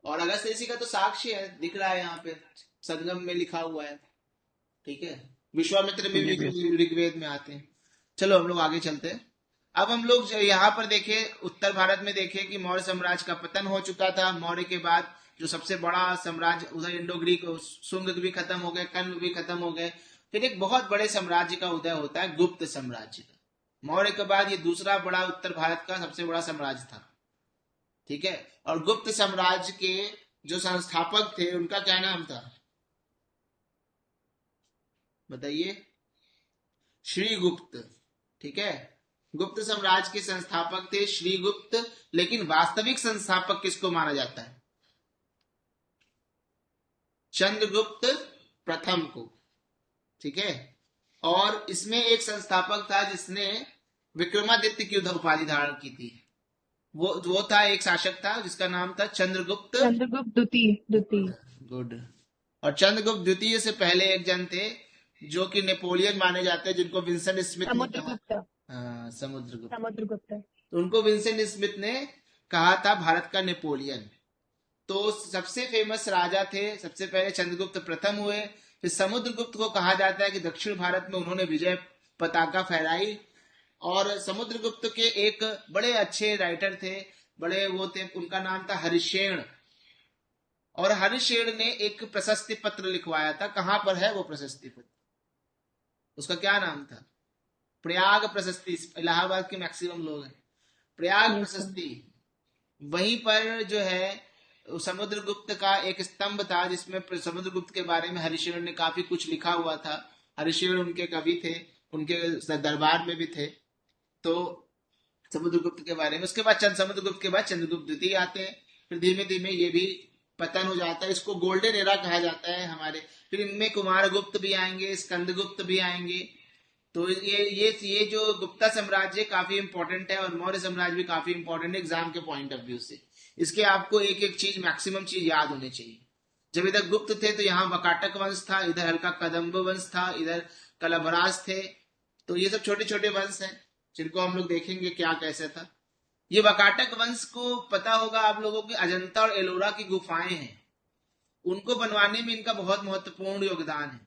और अगस्त ऋषि का तो साक्ष्य है, दिख रहा है यहाँ पे, संगम में लिखा हुआ है। ठीक है। विश्वामित्र में जी भी ऋग्वेद में आते हैं। चलो हम लोग आगे चलते हैं। अब हम लोग यहाँ पर देखें, उत्तर भारत में देखें कि मौर्य साम्राज्य का पतन हो चुका था। मौर्य के बाद जो सबसे बड़ा साम्राज्य, उधर इंडो ग्रीक शुंग भी खत्म हो गए, कण्व भी खत्म हो गए। फिर एक बहुत बड़े साम्राज्य का उदय होता है, गुप्त साम्राज्य का। मौर्य के बाद ये दूसरा बड़ा उत्तर भारत का सबसे बड़ा साम्राज्य था। ठीक है। और गुप्त साम्राज्य के जो संस्थापक थे उनका क्या नाम था बताइए? श्रीगुप्त। ठीक है। गुप्त साम्राज्य के संस्थापक थे श्रीगुप्त। लेकिन वास्तविक संस्थापक किसको माना जाता है? चंद्रगुप्त प्रथम को। ठीक है। और इसमें एक संस्थापक था जिसने विक्रमादित्य की उपाधि धारण की थी। वो था, एक शासक था जिसका नाम था चंद्रगुप्त। चंद्रगुप्त द्वितीय। गुड। और चंद्रगुप्त द्वितीय से पहले एक जन थे जो कि नेपोलियन माने जाते हैं, जिनको विंसेंट स्मिथ ने कहा। समुद्रगुप्त। हाँ, समुद्रगुप्त। समुद्रगुप्त। तो उनको विंसेंट स्मिथ ने कहा था भारत का नेपोलियन। तो सबसे फेमस राजा थे, सबसे पहले चंद्रगुप्त प्रथम हुए। फिर समुद्रगुप्त को कहा जाता है कि दक्षिण भारत में उन्होंने विजय पताका फहराई। और समुद्रगुप्त के एक बड़े अच्छे राइटर थे, बड़े वो थे, उनका नाम था हरिशेन। और हरिशेन ने एक प्रशस्ति पत्र लिखवाया था। कहां पर है वो प्रशस्ति पत्र? उसका क्या नाम था? प्रयाग प्रशस्ति। इलाहाबाद के मैक्सिमम लोग हैं। प्रयाग प्रशस्ति। वहीं पर जो है समुद्रगुप्त का एक स्तंभ था जिसमें समुद्रगुप्त के बारे में हरिशेन ने काफी कुछ लिखा हुआ था। हरिशेन उनके कवि थे, उनके दरबार में भी थे। तो समुद्रगुप्त के बारे में, उसके बाद समुद्रगुप्त के बाद चंद्रगुप्त द्वितीय आते हैं। फिर धीमे धीमे ये भी पतन हो जाता है। इसको गोल्डन एरा कहा जाता है हमारे। फिर इनमें कुमारगुप्त भी आएंगे, स्कंदगुप्त भी आएंगे। तो ये जो गुप्ता साम्राज्य काफी इंपॉर्टेंट है, और मौर्य साम्राज्य भी काफी इंपॉर्टेंट है एग्जाम के पॉइंट ऑफ व्यू से। इसके आपको एक एक चीज, मैक्सिमम चीज याद होनी चाहिए। जब इधर गुप्त थे तो यहाँ वकाटक वंश था, इधर हल्का कदम्ब वंश था, इधर कलभराज थे। तो ये सब छोटे छोटे वंश हैं जिनको हम लोग देखेंगे क्या कैसे था। ये वकाटक वंश को पता होगा आप लोगों की, अजंता और एलोरा की गुफाएं हैं, उनको बनवाने में इनका बहुत महत्वपूर्ण योगदान है,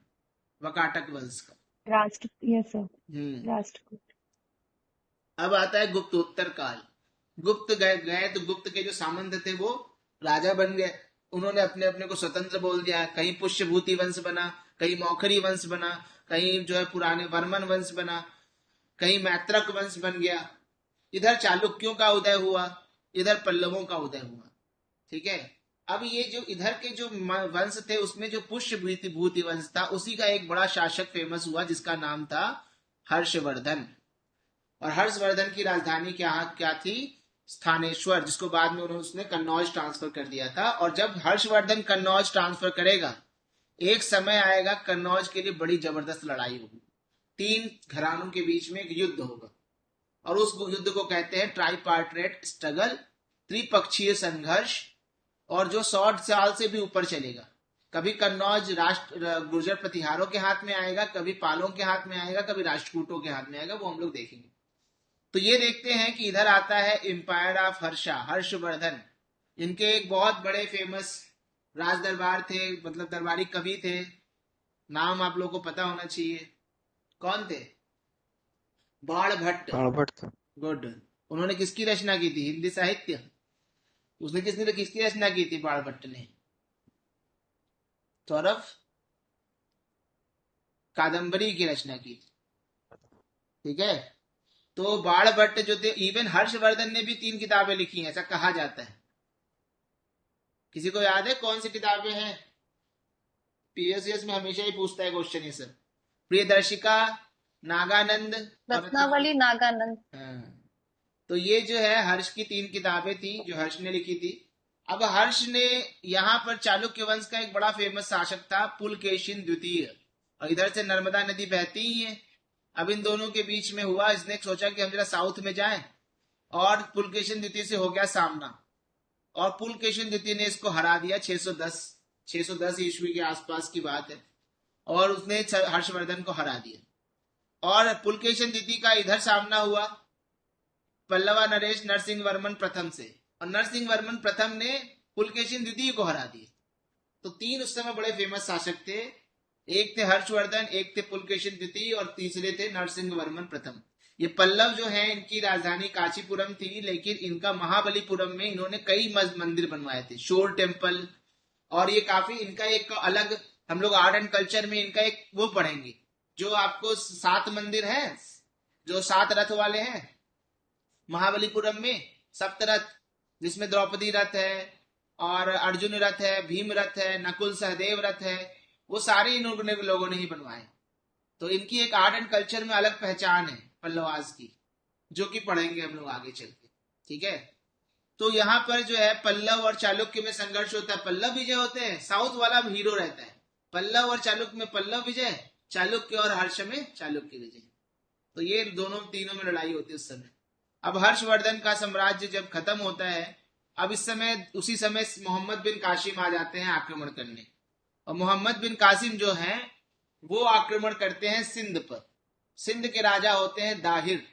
वकाटक वंश का। राष्ट्र, यस सर, हम्म। राष्ट्रकूट। अब आता है गुप्तोत्तर काल। गुप्त गए तो गुप्त के जो सामंत थे वो राजा बन गए, उन्होंने अपने अपने को स्वतंत्र बोल दिया। कहीं पुष्यभूति वंश बना, कहीं मौखरी वंश बना, कहीं जो है पुराने वर्मन वंश बना, कहीं मैत्रक वंश बन गया। इधर चालुक्यों का उदय हुआ, इधर पल्लवों का उदय हुआ। ठीक है। अब ये जो इधर के जो वंश थे उसमें जो पुष्यभूति वंश था उसी का एक बड़ा शासक फेमस हुआ जिसका नाम था हर्षवर्धन। और हर्षवर्धन की राजधानी क्या थी? स्थानेश्वर, जिसको बाद में उसने कन्नौज ट्रांसफर कर दिया था। और जब हर्षवर्धन कन्नौज ट्रांसफर करेगा, एक समय आएगा कन्नौज के लिए बड़ी जबरदस्त लड़ाई होगी, 3 घरानों के बीच में एक युद्ध होगा और उस युद्ध को कहते हैं ट्राइपार्टेट स्ट्रगल, त्रिपक्षीय संघर्ष, और जो 100 साल से भी ऊपर चलेगा। कभी कन्नौज गुर्जर प्रतिहारों के हाथ में आएगा, कभी पालों के हाथ में आएगा, कभी राष्ट्रकूटों के हाथ में आएगा, वो हम लोग देखेंगे। तो ये देखते हैं कि इधर आता है एम्पायर ऑफ हर्षा, हर्षवर्धन। इनके एक बहुत बड़े फेमस राज दरबार थे, मतलब दरबारी कवि थे, नाम आप लोगों को पता होना चाहिए। कौन थे? बाणभट्ट। बाणभट्ट सर। गुड। उन्होंने किसकी रचना की थी? हिंदी साहित्य। उसने किसकी रचना की थी? बाणभट्ट ने। सौरभ? कादंबरी की रचना की थी। ठीक है। तो बाणभट्ट जो थे, इवन हर्षवर्धन ने भी 3 किताबें लिखी हैं, ऐसा कहा जाता है। किसी को याद है कौन सी किताबें हैं? पीएसएस में हमेशा ही पूछता है क्वेश्चन ये सर। प्रियदर्शिका, नागानंद, रत्नावली, नागानंद। हाँ। तो ये जो है हर्ष की 3 किताबें थी जो हर्ष ने लिखी थी। अब हर्ष ने यहाँ पर चालुक्य वंश का एक बड़ा फेमस शासक था पुलकेशिन द्वितीय, और इधर से नर्मदा नदी बहती ही है। अब इन दोनों के बीच में हुआ, इसने सोचा कि हम जरा साउथ में जाएं, और पुलकेशिन द्वितीय से हो गया सामना, और पुलकेशिन द्वितीय ने इसको हरा दिया। 610 ईस्वी के आसपास की बात है, और उसने हर्षवर्धन को हरा दिया। और पुलकेशिन द्वितीय का इधर सामना हुआ पल्लवा नरेश नरसिंह वर्मन प्रथम से, और नरसिंह वर्मन प्रथम ने पुलकेशिन द्वितीय को हरा दिया। तो 3 उस समय बड़े फेमस शासक थे, एक थे हर्षवर्धन, एक थे पुलकेशिन द्वितीय, और तीसरे थे नरसिंह वर्मन प्रथम। ये पल्लव जो है इनकी राजधानी कांचीपुरम थी, लेकिन इनका महाबलीपुरम में इन्होंने कई मंदिर बनवाए थे, शोर टेम्पल। और ये काफी इनका एक अलग, हम लोग आर्ट एंड कल्चर में इनका एक वो पढ़ेंगे, जो आपको 7 मंदिर है, जो 7 रथ वाले हैं महाबलीपुरम में, सप्तरथ, जिसमें द्रौपदी रथ है और अर्जुन रथ है, भीम रथ है, नकुल सहदेव रथ है, वो सारे इन लोगों ने ही बनवाए। तो इनकी एक आर्ट एंड कल्चर में अलग पहचान है पल्लवास की, जो कि पढ़ेंगे हम लोग आगे चल के। ठीक है। तो यहाँ पर जो है पल्लव और चालुक्य में संघर्ष होता है, पल्लव विजय होते हैं, साउथ वाला हीरो रहता है। पल्लव और चालुक्य में पल्लव विजय, चालुक्य और हर्ष में चालुक्य विजय। तो ये तीनों में लड़ाई होती है उस समय। अब हर्षवर्धन का साम्राज्य जब खत्म होता है, अब इस समय उसी समय मोहम्मद बिन कासिम आ जाते हैं आक्रमण करने, और मोहम्मद बिन कासिम जो हैं वो आक्रमण करते हैं सिंध पर। सिंध के राजा होते हैं दाहिर,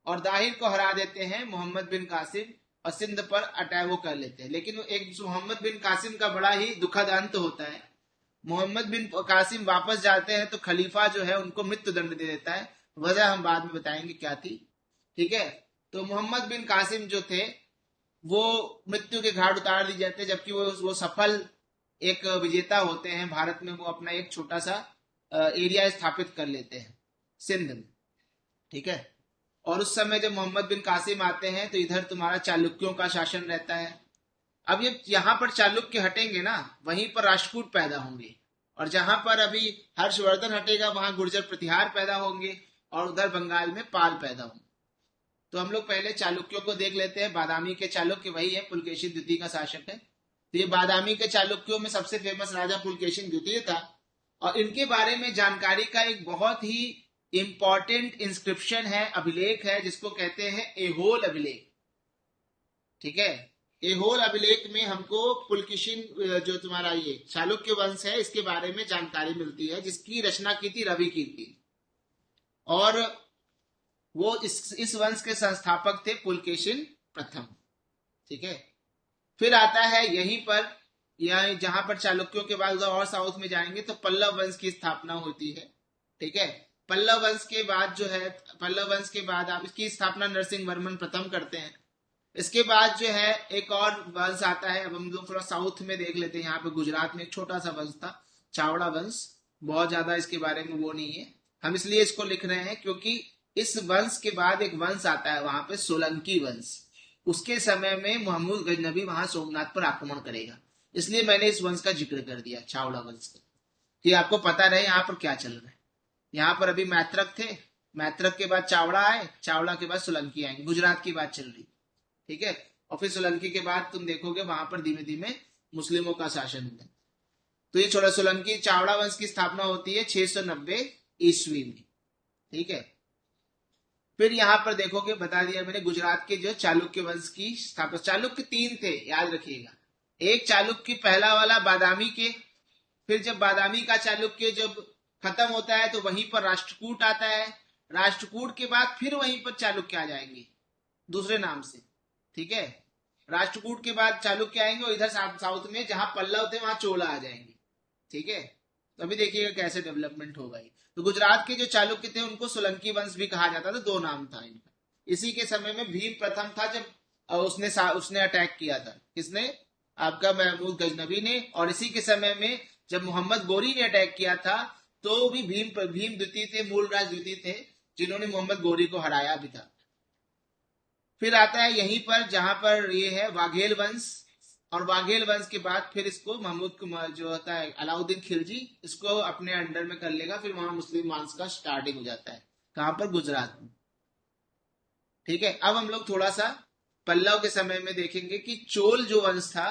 और दाहिर को हरा देते हैं मोहम्मद बिन कासिम, और सिंध पर अटैक वो कर लेते हैं। लेकिन एक मोहम्मद बिन कासिम का बड़ा ही दुखद अंत होता है। मोहम्मद बिन कासिम वापस जाते हैं तो खलीफा जो है उनको मृत्यु दंड दे देता है, वजह हम बाद में बताएंगे क्या थी। ठीक है। तो मोहम्मद बिन कासिम जो थे वो मृत्यु के घाट उतार दिए जाते हैं, जबकि वो सफल एक विजेता होते हैं। भारत में वो अपना एक छोटा सा एरिया स्थापित कर लेते हैं सिंध में। ठीक है। और उस समय जब मोहम्मद बिन कासिम आते हैं तो इधर तुम्हारा चालुक्यों का शासन रहता है। अब ये यहाँ पर चालुक्य हटेंगे ना, वहीं पर राष्ट्रकूट पैदा होंगे, और जहां पर अभी हर्षवर्धन हटेगा वहां गुर्जर प्रतिहार पैदा होंगे, और उधर बंगाल में पाल पैदा होंगे। तो हम लोग पहले चालुक्यों को देख लेते हैं। बादामी के चालुक्य वही है, पुलकेशिन द्वितीय का शासक है। तो ये बादामी के चालुक्यों में सबसे फेमस राजा पुलकेशिन द्वितीय था, और इनके बारे में जानकारी का एक बहुत ही इंपॉर्टेंट इंस्क्रिप्शन है, अभिलेख है, जिसको कहते हैं एहोल अभिलेख। ठीक है। एहोल अभिलेख में हमको पुलकेशिन जो तुम्हारा ये चालुक्य वंश है इसके बारे में जानकारी मिलती है, जिसकी रचना की थी रवि कीर्ति, और वो इस वंश के संस्थापक थे पुलकेशिन प्रथम। ठीक है। फिर आता है यहीं पर या जहां पर चालुक्यों के बाद और साउथ में जाएंगे तो पल्लव वंश की स्थापना होती है। ठीक है, पल्लव वंश के बाद जो है, पल्लव वंश के बाद आप इसकी स्थापना नरसिंह वर्मन प्रथम करते हैं। इसके बाद जो है एक और वंश आता है। अब हम लोग थोड़ा साउथ में देख लेते हैं। यहाँ पे गुजरात में एक छोटा सा वंश था, चावड़ा वंश। बहुत ज्यादा इसके बारे में वो नहीं है, हम इसलिए इसको लिख रहे हैं क्योंकि इस वंश के बाद एक वंश आता है वहां पे, सोलंकी वंश। उसके समय में महमूद गजनबी वहां सोमनाथ पर आक्रमण करेगा, इसलिए मैंने इस वंश का जिक्र कर दिया, चावड़ा वंश का, कि आपको पता रहे यहाँ पर क्या चल रहा है। यहाँ पर अभी मैत्रक थे, मैत्रक के बाद चावड़ा आए, चावड़ा के बाद सोलंकी आएंगे, गुजरात की बात चल रही। ठीक है, और फिर सोलंकी के बाद तुम देखोगे वहां पर धीमे धीमे मुस्लिमों का शासन होता है। तो ये छोटा सोलंकी चावड़ा वंश की स्थापना होती है 690 ईस्वी में। ठीक है, फिर यहाँ पर देखोगे, बता दिया मैंने, गुजरात के जो चालुक्य वंश की स्थापना, चालुक्य 3 थे याद रखिएगा। एक चालुक्य पहला वाला बादामी के, फिर जब बादामी का चालुक्य जब खत्म होता है तो वहीं पर राष्ट्रकूट आता है, राष्ट्रकूट के बाद फिर वहीं पर चालुक्य आ जाएंगे दूसरे नाम से। ठीक है, राष्ट्रकूट के बाद चालुक्य आएंगे और इधर साउथ में जहां पल्लव थे वहां चोला आ जाएंगे। ठीक है, तो अभी देखिएगा कैसे डेवलपमेंट होगा। तो गुजरात के जो चालुक्य थे उनको सोलंकी वंश भी कहा जाता था, 2 नाम था इनका। इसी के समय में भीम प्रथम था, जब उसने अटैक किया था, किसने, आपका महमूद गजनबी ने। और इसी के समय में जब मोहम्मद गोरी ने अटैक किया था तो भी भीम द्वितीय थे, मूलराज द्वितीय थे, जिन्होंने मोहम्मद गोरी को हराया भी था। फिर आता है यहीं पर जहां पर ये है वाघेल वंश, और वाघेल वंश के बाद फिर इसको महमूद जो होता है अलाउद्दीन खिलजी, इसको अपने अंडर में कर लेगा। फिर वहां मुस्लिम वंश का स्टार्टिंग हो जाता है, कहां पर, गुजरात में। ठीक है, अब हम लोग थोड़ा सा पल्लव के समय में देखेंगे कि चोल जो वंश था,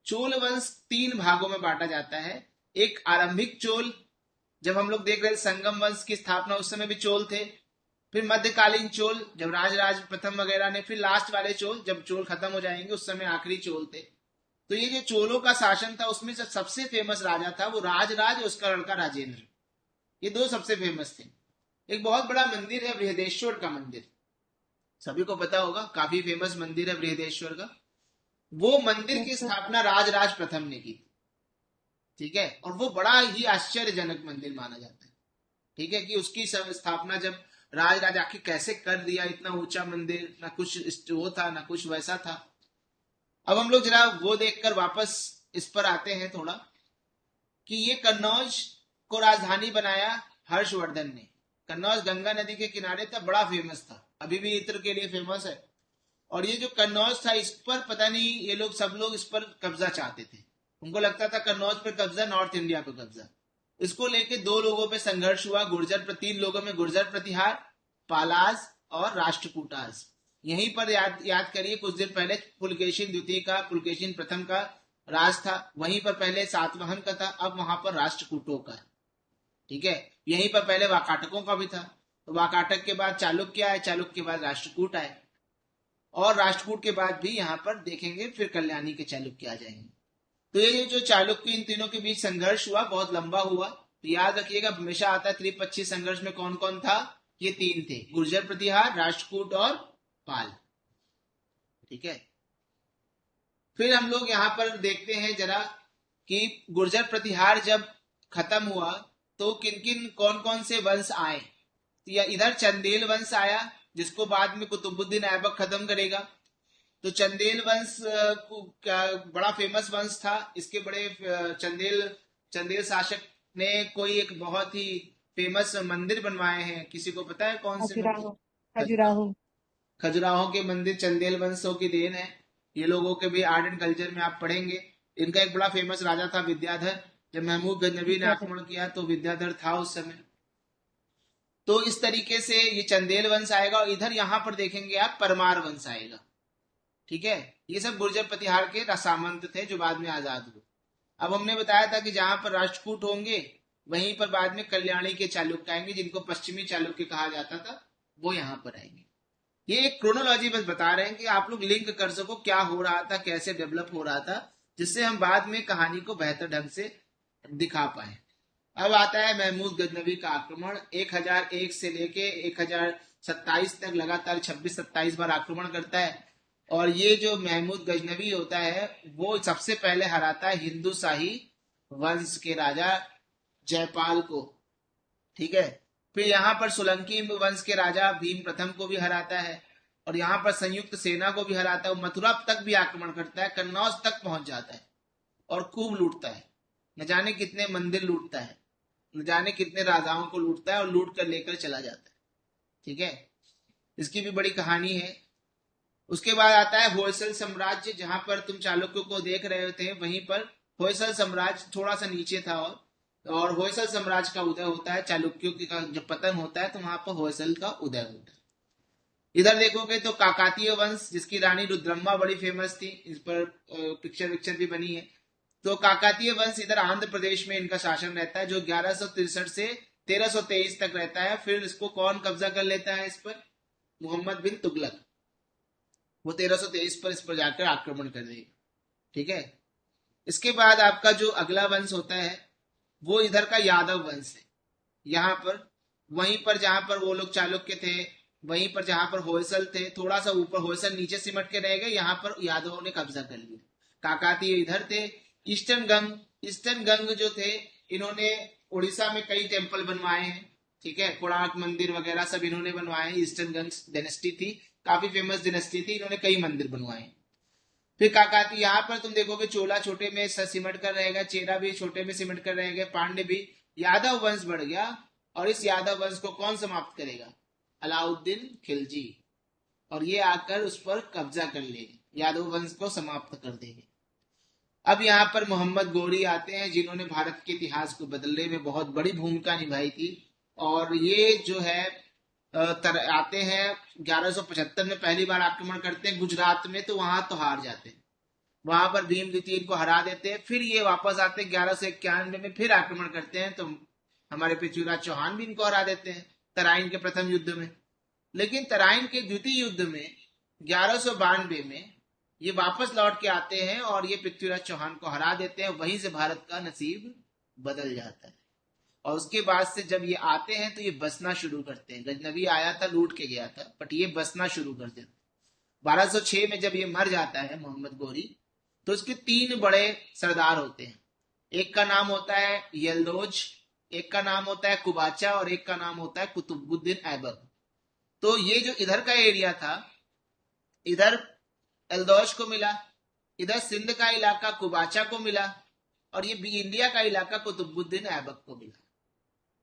चोल वंश 3 भागों में बांटा जाता है। एक आरंभिक चोल, जब हम लोग देख रहे हैं संगम वंश की स्थापना, उस समय भी चोल थे। फिर मध्यकालीन चोल, जब राजराज प्रथम वगैरह ने, फिर लास्ट वाले चोल, जब चोल खत्म हो जाएंगे उस समय आखिरी चोल थे। तो ये जो चोलों का शासन था उसमें जो सबसे फेमस राजा था वो राजराज और उसका लड़का राजेंद्र, ये 2 सबसे फेमस थे। एक बहुत बड़ा मंदिर है बृहदेश्वर का मंदिर, सभी को पता होगा, काफी फेमस मंदिर है बृहदेश्वर का। वो मंदिर की स्थापना राजराज प्रथम ने की। ठीक है, और वो बड़ा ही आश्चर्यजनक मंदिर माना जाता है। ठीक है, कि उसकी स्थापना जब राजराज आखिर कैसे कर दिया, इतना ऊंचा मंदिर, ना कुछ वो था ना कुछ वैसा था। अब हम लोग जरा वो देखकर वापस इस पर आते हैं थोड़ा, कि ये कन्नौज को राजधानी बनाया हर्षवर्धन ने। कन्नौज गंगा नदी के किनारे था, बड़ा फेमस था, अभी भी इत्र के लिए फेमस है। और ये जो कन्नौज था, इस पर पता नहीं ये लोग सब लोग इस पर कब्जा चाहते थे। उनको लगता था कन्नौज पर कब्जा, नॉर्थ इंडिया पर कब्जा। इसको लेके 2 लोगों पे संघर्ष हुआ, 3 लोगों में गुर्जर प्रतिहार, पालाज और राष्ट्रकूटाज। यहीं पर याद करिए, कुछ दिन पहले पुलकेशिन द्वितीय का, पुलकेशिन प्रथम का राज था, वहीं पर पहले सातवाहन का था, अब वहां पर राष्ट्रकूटों का। ठीक है, यहीं पर पहले वाकाटकों का भी था, तो वाकाटक के बाद चालुक्य आए, चालुक्य के बाद राष्ट्रकूट आए, और राष्ट्रकूट के बाद भी यहाँ पर देखेंगे फिर कल्याणी के चालुक्य आ जाएंगे। तो ये जो चालुक्य, इन तीनों के बीच संघर्ष हुआ, बहुत लंबा हुआ। तो याद रखिएगा, हमेशा आता है त्रिपक्षीय संघर्ष में कौन कौन था, ये 3 थे, गुर्जर प्रतिहार, राष्ट्रकूट और पाल। ठीक है, फिर हम लोग यहाँ पर देखते हैं जरा कि गुर्जर प्रतिहार जब खत्म हुआ तो किन किन कौन कौन से वंश आए। या इधर चंदेल वंश आया, जिसको बाद में कुतुबुद्दीन ऐबक खत्म करेगा। तो चंदेल वंश बड़ा फेमस वंश था। इसके बड़े चंदेल शासक ने कोई एक बहुत ही फेमस मंदिर बनवाए हैं, किसी को पता है कौन से? खजुराहो। खजुराहो के मंदिर चंदेल वंशों की देन है। ये लोगों के भी आर्ट एंड कल्चर में आप पढ़ेंगे। इनका एक बड़ा फेमस राजा था विद्याधर। जब महमूद गजनबी ने आक्रमण किया तो विद्याधर था उस समय। तो इस तरीके से ये चंदेल वंश आएगा, और इधर यहाँ पर देखेंगे आप परमार वंश आएगा। ठीक है, ये सब गुर्जर प्रतिहार के सामंत थे जो बाद में आजाद हुए। अब हमने बताया था कि जहां पर राष्ट्रकूट होंगे वहीं पर बाद में कल्याणी के चालुक्य आएंगे, जिनको पश्चिमी चालुक्य कहा जाता था, वो यहाँ पर आएंगे। ये एक क्रोनोलॉजी बस बता रहे हैं कि आप लोग लिंक कर सको क्या हो रहा था, कैसे डेवलप हो रहा था, जिससे हम बाद में कहानी को बेहतर ढंग से दिखा पाए। अब आता है महमूद गजनबी का आक्रमण। 1001 से लेके 1027 तक लगातार 26-27 बार आक्रमण करता है, और ये जो महमूद गजनवी होता है वो सबसे पहले हराता है हिंदू शाही वंश के राजा जयपाल को, ठीक है। फिर यहाँ पर सोलंकी वंश के राजा भीम प्रथम को भी हराता है, और यहाँ पर संयुक्त सेना को भी हराता है। मथुरा तक भी आक्रमण करता है, कन्नौज तक पहुंच जाता है और खूब लूटता है। न जाने कितने मंदिर लूटता है, न जाने कितने राजाओं को लूटता है और लूट कर लेकर चला जाता है, ठीक है। इसकी भी बड़ी कहानी है। उसके बाद आता है होयसल साम्राज्य, जहां पर तुम चालुक्यों को देख रहे थे वहीं पर होयसल साम्राज्य थोड़ा सा नीचे था, और होयसल साम्राज्य का उदय होता है। चालुक्यों का जब पतन होता है तो वहां पर होयसल का उदय होता है। इधर देखोगे तो काकातीय वंश, जिसकी रानी रुद्रम्मा बड़ी फेमस थी, इस पर पिक्चर भी बनी है। तो काकातीय वंश इधर आंध्र प्रदेश में इनका शासन रहता है, जो 1163 से 1323 तक रहता है। फिर इसको कौन कब्जा कर लेता है इस पर? मोहम्मद बिन तुगलक। वो 1323 पर इस पर जाकर आक्रमण कर देगा, ठीक है। इसके बाद आपका जो अगला वंश होता है वो इधर का यादव वंश है। यहाँ पर वहीं पर जहां पर वो लोग चालुक्य थे, वहीं पर जहां पर होयसल थे, थोड़ा सा ऊपर होयसल नीचे सिमट के रह गए, यहाँ पर यादवों ने कब्जा कर लिया। काकातीय इधर थे। ईस्टर्न गंग जो थे, इन्होंने उड़ीसा में कई टेम्पल बनवाए हैं, ठीक है। कोणार्क मंदिर वगैरह सब इन्होंने बनवाए हैं। ईस्टर्न गंग डायनेस्टी थी, काफी फेमस डायनेस्टी थी, इन्होंने कई मंदिर बनवाए। फिर काकाती, यहाँ पर तुम देखोगे चोला छोटे में सिमट कर रहेगा, चेरा भी छोटे में सिमट कर रहेगा, पांड्य भी। यादव वंश बढ़ गया, और इस यादव वंश को कौन समाप्त करेगा? अलाउद्दीन खिलजी, और ये आकर उस पर कब्जा कर लेंगे, यादव वंश को समाप्त कर देंगे। अब यहाँ पर मोहम्मद गौरी आते हैं, जिन्होंने भारत के इतिहास को बदलने में बहुत बड़ी भूमिका निभाई थी। और ये जो है आते हैं 1175 में, पहली बार आक्रमण करते हैं गुजरात में, तो वहां तो हार जाते हैं, वहां पर भीम द्वितीय को हरा देते हैं। फिर ये वापस आते हैं 1191 में, फिर आक्रमण करते हैं, तो हमारे पृथ्वीराज चौहान भी इनको हरा देते हैं तराइन के प्रथम युद्ध में। लेकिन तराइन के द्वितीय युद्ध में 1192 में ये वापस लौट के आते हैं और ये पृथ्वीराज चौहान को हरा देते हैं। वहीं से भारत का नसीब बदल जाता है। और उसके बाद से जब ये आते हैं तो ये बसना शुरू करते हैं। गजनवी आया था, लूट के गया था, बट ये बसना शुरू कर देते। 1206 में जब ये मर जाता है मोहम्मद गौरी, तो उसके 3 बड़े सरदार होते हैं। एक का नाम होता है यल्दोज, एक का नाम होता है कुबाचा, और एक का नाम होता है कुतुबुद्दीन ऐबक। तो ये जो इधर का एरिया था, इधर एल्दौश को मिला, इधर सिंध का इलाका कुबाचा को मिला, और ये इंडिया का इलाका कुतुबुद्दीन ऐबक को मिला।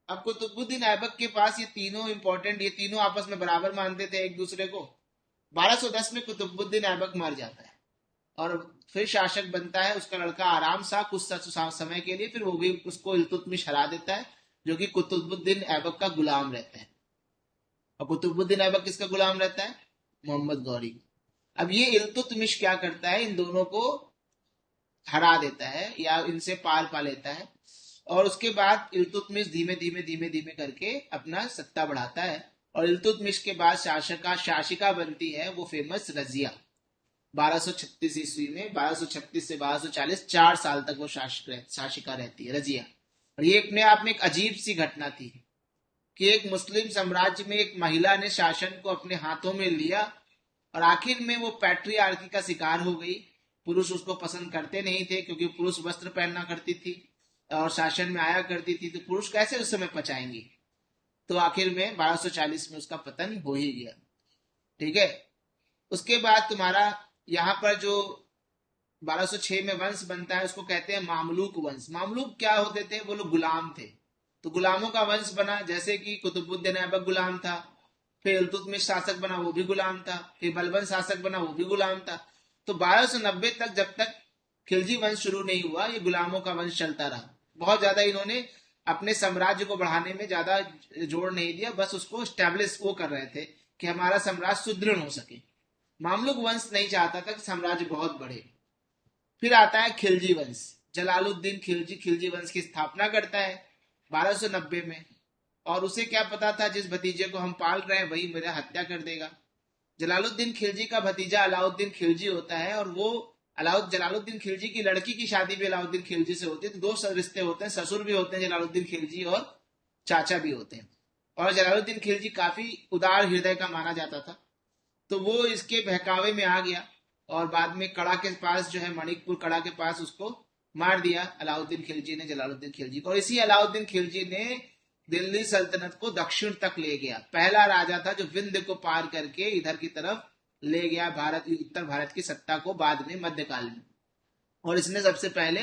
अब कुतुबुद्दीन ऐबक के पास ये तीनों इंपॉर्टेंट, ये तीनों आपस में बराबर मानते थे एक दूसरे को। 1210 में कुतुबुद्दीन ऐबक मर जाता है और फिर शासक बनता है उसका लड़का आराम शाह कुछ समय के लिए। फिर वो भी उसको इल्तुतमिश हरा देता है, जो कि कुतुबुद्दीन ऐबक का गुलाम रहता है। और कुतुबुद्दीन ऐबक किसका गुलाम रहता है? मोहम्मद गौरी। अब ये इल्तुतमिश क्या करता है, इन दोनों को हरा देता है या इनसे पार पा लेता है। और उसके बाद इल्तुतमिश धीमे धीमे करके अपना सत्ता बढ़ाता है। और इल्तुतमिश के बाद शासिका बनती है वो फेमस रजिया। 1236 ईस्वी में, 1236 से 1240 4 साल तक वो शासिका रहती है रजिया। और ये अपने आप में एक अजीब सी घटना थी कि एक मुस्लिम साम्राज्य में एक महिला ने शासन को अपने हाथों में लिया और आखिर में वो पैट्रियार्की का शिकार हो गई। पुरुष उसको पसंद करते नहीं थे, क्योंकि पुरुष वस्त्र पहनना करती थी और शासन में आया करती थी, तो पुरुष कैसे उस समय पचाएंगे। तो आखिर में 1240 में उसका पतन हो ही गया, ठीक है। उसके बाद तुम्हारा यहाँ पर जो 1206 में वंश बनता है उसको कहते हैं मामलूक वंश। मामलूक क्या होते थे? वो लोग गुलाम थे, तो गुलामों का वंश बना। जैसे कि कुतुबुद्दीन ऐबक गुलाम था, फिर इल्तुतमिश शासक बना, वो भी गुलाम था, फिर बलबन शासक बना, वो भी गुलाम था। तो 1290 तक जब तक खिलजी वंश शुरू नहीं हुआ, ये गुलामों का वंश चलता रहा। बहुत ज्यादा इन्होंने अपने साम्राज्य को बढ़ाने में ज्यादा जोर नहीं दिया, बस उसको स्टैब्लिश वो कर रहे थे कि हमारा साम्राज्य सुदृढ़ हो सके। मामलुक वंश नहीं चाहता था कि साम्राज्य बहुत बढ़े। फिर आता है खिलजी वंश। जलालुद्दीन खिलजी खिलजी वंश की स्थापना करता है 1290 में। और उसे क्या पता था, जिस भतीजे को हम पाल रहे हैं वही मेरा हत्या कर देगा। जलालुद्दीन खिलजी का भतीजा अलाउद्दीन खिलजी होता है, और वो जलालुद्दीन खिलजी की लड़की की शादी भी अलाउद्दीन खिलजी से होती है। तो 2 रिश्ते होते हैं, ससुर भी होते हैं जलालुद्दीन खिलजी और चाचा भी होते हैं। और जलालुद्दीन खिलजी काफी उदार हृदय का माना जाता था, तो वो इसके बहकावे में आ गया और बाद में कड़ा के पास जो है मणिकपुर कड़ा के पास उसको मार दिया अलाउद्दीन खिलजी ने, जलालुद्दीन खिलजी को। और इसी अलाउद्दीन खिलजी ने दिल्ली सल्तनत को दक्षिण तक ले गया। पहला राजा था जो विंध्य को पार करके इधर की तरफ ले गया भारत, उत्तर भारत की सत्ता को बाद में मध्यकाल में। और इसने सबसे पहले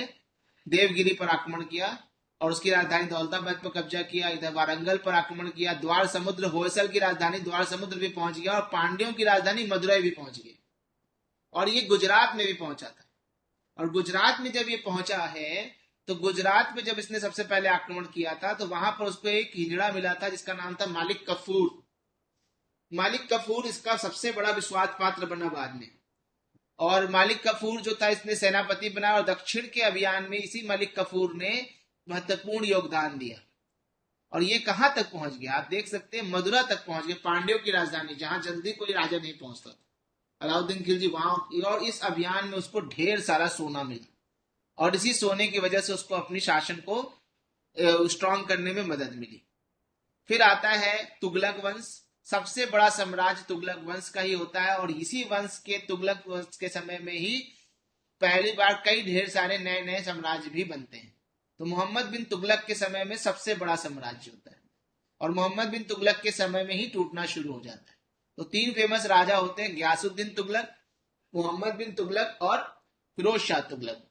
देवगिरी पर आक्रमण किया और उसकी राजधानी दौलताबाद पर कब्जा किया। इधर वारंगल पर आक्रमण किया। द्वार समुद्र, होयसल की राजधानी द्वार समुद्र भी पहुंच गया और पांड्यों की राजधानी मदुरई भी पहुंच गई। और ये गुजरात में भी पहुंचा था। और गुजरात में जब ये पहुंचा है तो गुजरात में जब इसने सबसे पहले आक्रमण किया था तो वहां पर उसको एक हिजड़ा मिला था जिसका नाम था मालिक कफूर। मालिक कफूर इसका सबसे बड़ा विश्वास पात्र बना बाद में। और मालिक कफूर जो था इसने सेनापति बना और दक्षिण के अभियान में इसी मालिक कफूर ने महत्वपूर्ण योगदान दिया। और ये कहां तक पहुंच गया आप देख सकते हैं, मदुरा तक पहुंच गया, पांड्यों की राजधानी जहां जल्दी कोई राजा नहीं पहुंचता था। अलाउद्दीन खिलजी वहां, और इस अभियान में उसको ढेर सारा सोना मिला और इसी सोने की वजह से उसको अपनी शासन को स्ट्रॉन्ग करने में मदद मिली। फिर आता है तुगलक वंश। सबसे बड़ा साम्राज्य तुगलक वंश का ही होता है और इसी वंश के, तुगलक वंश के समय में ही पहली बार कई ढेर सारे नए नए साम्राज्य भी बनते हैं। तो मोहम्मद बिन तुगलक के समय में सबसे बड़ा साम्राज्य होता है और मोहम्मद बिन तुगलक के समय में ही टूटना शुरू हो जाता है। तो तीन फेमस राजा होते हैं, गयासुद्दीन तुगलक, मोहम्मद बिन तुगलक और फिरोज शाह तुगलक।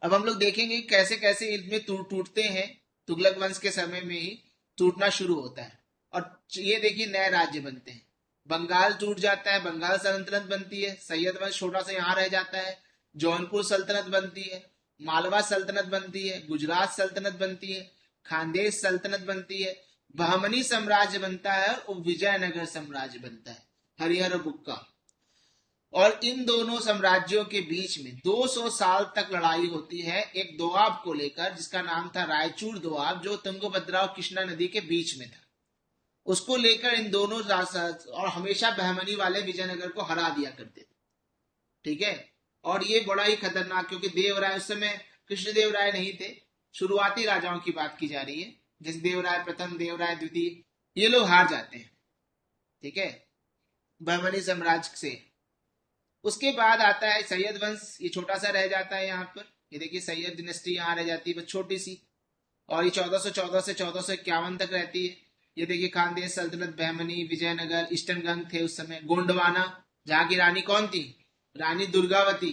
अब हम लोग देखेंगे कैसे कैसे इनमें टूटते हैं। तुगलक वंश के समय में ही टूटना शुरू होता है और ये देखिए नए राज्य बनते हैं। बंगाल टूट जाता है, बंगाल सल्तनत बनती है। सैयद वंश छोटा सा यहाँ रह जाता है। जौनपुर सल्तनत बनती है, मालवा सल्तनत बनती है, गुजरात सल्तनत बनती है, खानदेश सल्तनत बनती है, बहमनी साम्राज्य बनता है और विजयनगर साम्राज्य बनता है, हरिहर और बुक्का। और इन दोनों साम्राज्यों के बीच में 200 साल तक लड़ाई होती है एक दोआब को लेकर जिसका नाम था रायचूर दोआब, जो तुंगभद्रा और कृष्णा नदी के बीच में था। उसको लेकर इन दोनों और हमेशा बहमनी वाले विजयनगर को हरा दिया करते थे। ठीक है, और ये बड़ा ही खतरनाक, क्योंकि देवराय उस समय कृष्णदेवराय नहीं थे, शुरुआती राजाओं की बात की जा रही है, जैसे देवराय प्रथम, देवराय द्वितीय, ये लोग हार जाते हैं। ठीक है, बहमनी साम्राज्य से। उसके बाद आता है सैयद वंश, ये छोटा सा रह जाता है यहाँ पर। ये देखिए सैयद डिनेस्टी यहाँ रह जाती है बस छोटी सी, और ये 1414 से 1451 तक रहती है। ये देखिए खानदेश सल्तनत, बहमनी, विजयनगर, ईस्टर्न गंग थे उस समय, गोंडवाना, जहाँ की रानी कौन थी, रानी दुर्गावती।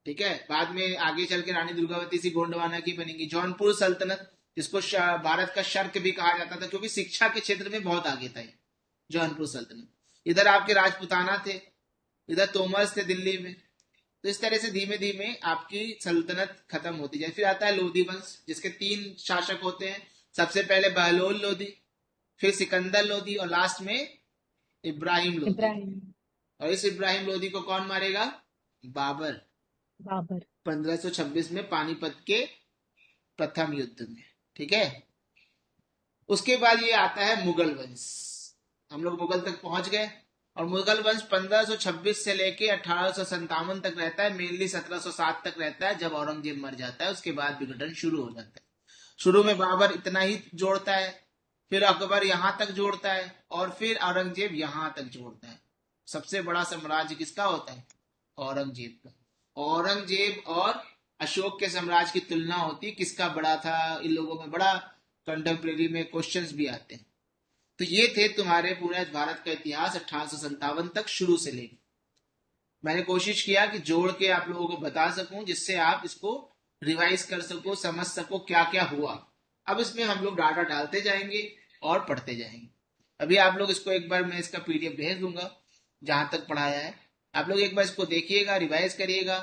ठीक है, बाद में आगे चल के रानी दुर्गावती सी गोंडवाना की बनेगी। जौनपुर सल्तनत, जिसको भारत का शर्क भी कहा जाता था क्योंकि शिक्षा के क्षेत्र में बहुत आगे था जौनपुर सल्तनत। इधर आपके राजपुताना थे, इधर तोमर्स थे दिल्ली में। तो इस तरह से धीमे धीमे आपकी सल्तनत खत्म होती जाए। फिर आता है लोधी वंश, जिसके 3 शासक होते हैं। सबसे पहले बहलोल लोधी, फिर सिकंदर लोधी और लास्ट में इब्राहिम लोधी। इब्राहिम, और इस इब्राहिम लोधी को कौन मारेगा, बाबर, बाबर। 1526 में पानीपत के प्रथम युद्ध में। ठीक है, उसके बाद ये आता है मुगल वंश। हम लोग मुगल तक पहुंच गए और मुगल वंश 1526 से लेके 1857 तक रहता है। मेनली 1707 तक रहता है जब औरंगजेब मर जाता है, उसके बाद विघटन शुरू हो जाता है। शुरू में बाबर इतना ही जोड़ता है, फिर अकबर यहां तक जोड़ता है और फिर औरंगजेब यहां तक जोड़ता है। सबसे बड़ा साम्राज्य किसका होता है, औरंगजेब का। औरंगजेब और अशोक के साम्राज्य की तुलना होती है, किसका बड़ा था। इन लोगों में बड़ा कंटेम्प्रेरी में क्वेश्चंस भी आते हैं। तो ये थे तुम्हारे पूरे भारत का इतिहास 1857 तक शुरू से लेकर। मैंने कोशिश किया कि जोड़ के आप लोगों को बता सकूं जिससे आप इसको रिवाइज कर सको, समझ सको क्या क्या हुआ। अब इसमें हम लोग डाटा डालते जाएंगे और पढ़ते जाएंगे। अभी आप लोग इसको एक बार मैं इसका पीडीएफ भेज दूंगा जहां तक पढ़ाया है। आप लोग एक बार इसको देखिएगा, रिवाइज करिएगा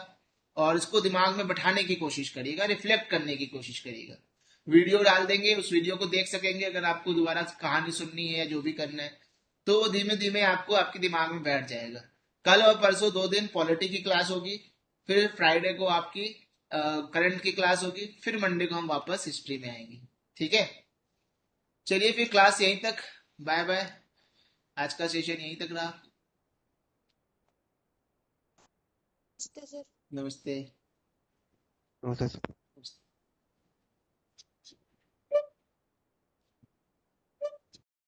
और इसको दिमाग में बैठाने की कोशिश करिएगा, रिफ्लेक्ट करने की कोशिश करिएगा। वीडियो डाल देंगे, उस वीडियो को देख सकेंगे। अगर आपको दोबारा कहानी सुननी है या जो भी करना है तो धीमे धीमे आपको आपके दिमाग में बैठ जाएगा। कल और परसों 2 दिन पॉलिटी की क्लास होगी, फिर फ्राइडे को आपकी करंट की क्लास होगी, फिर मंडे को हम वापस हिस्ट्री में आएंगे। ठीक है, चलिए फिर क्लास यहीं तक, बाय बाय। आज का सेशन यहीं तक रहा। नमस्ते। नमस्ते सर।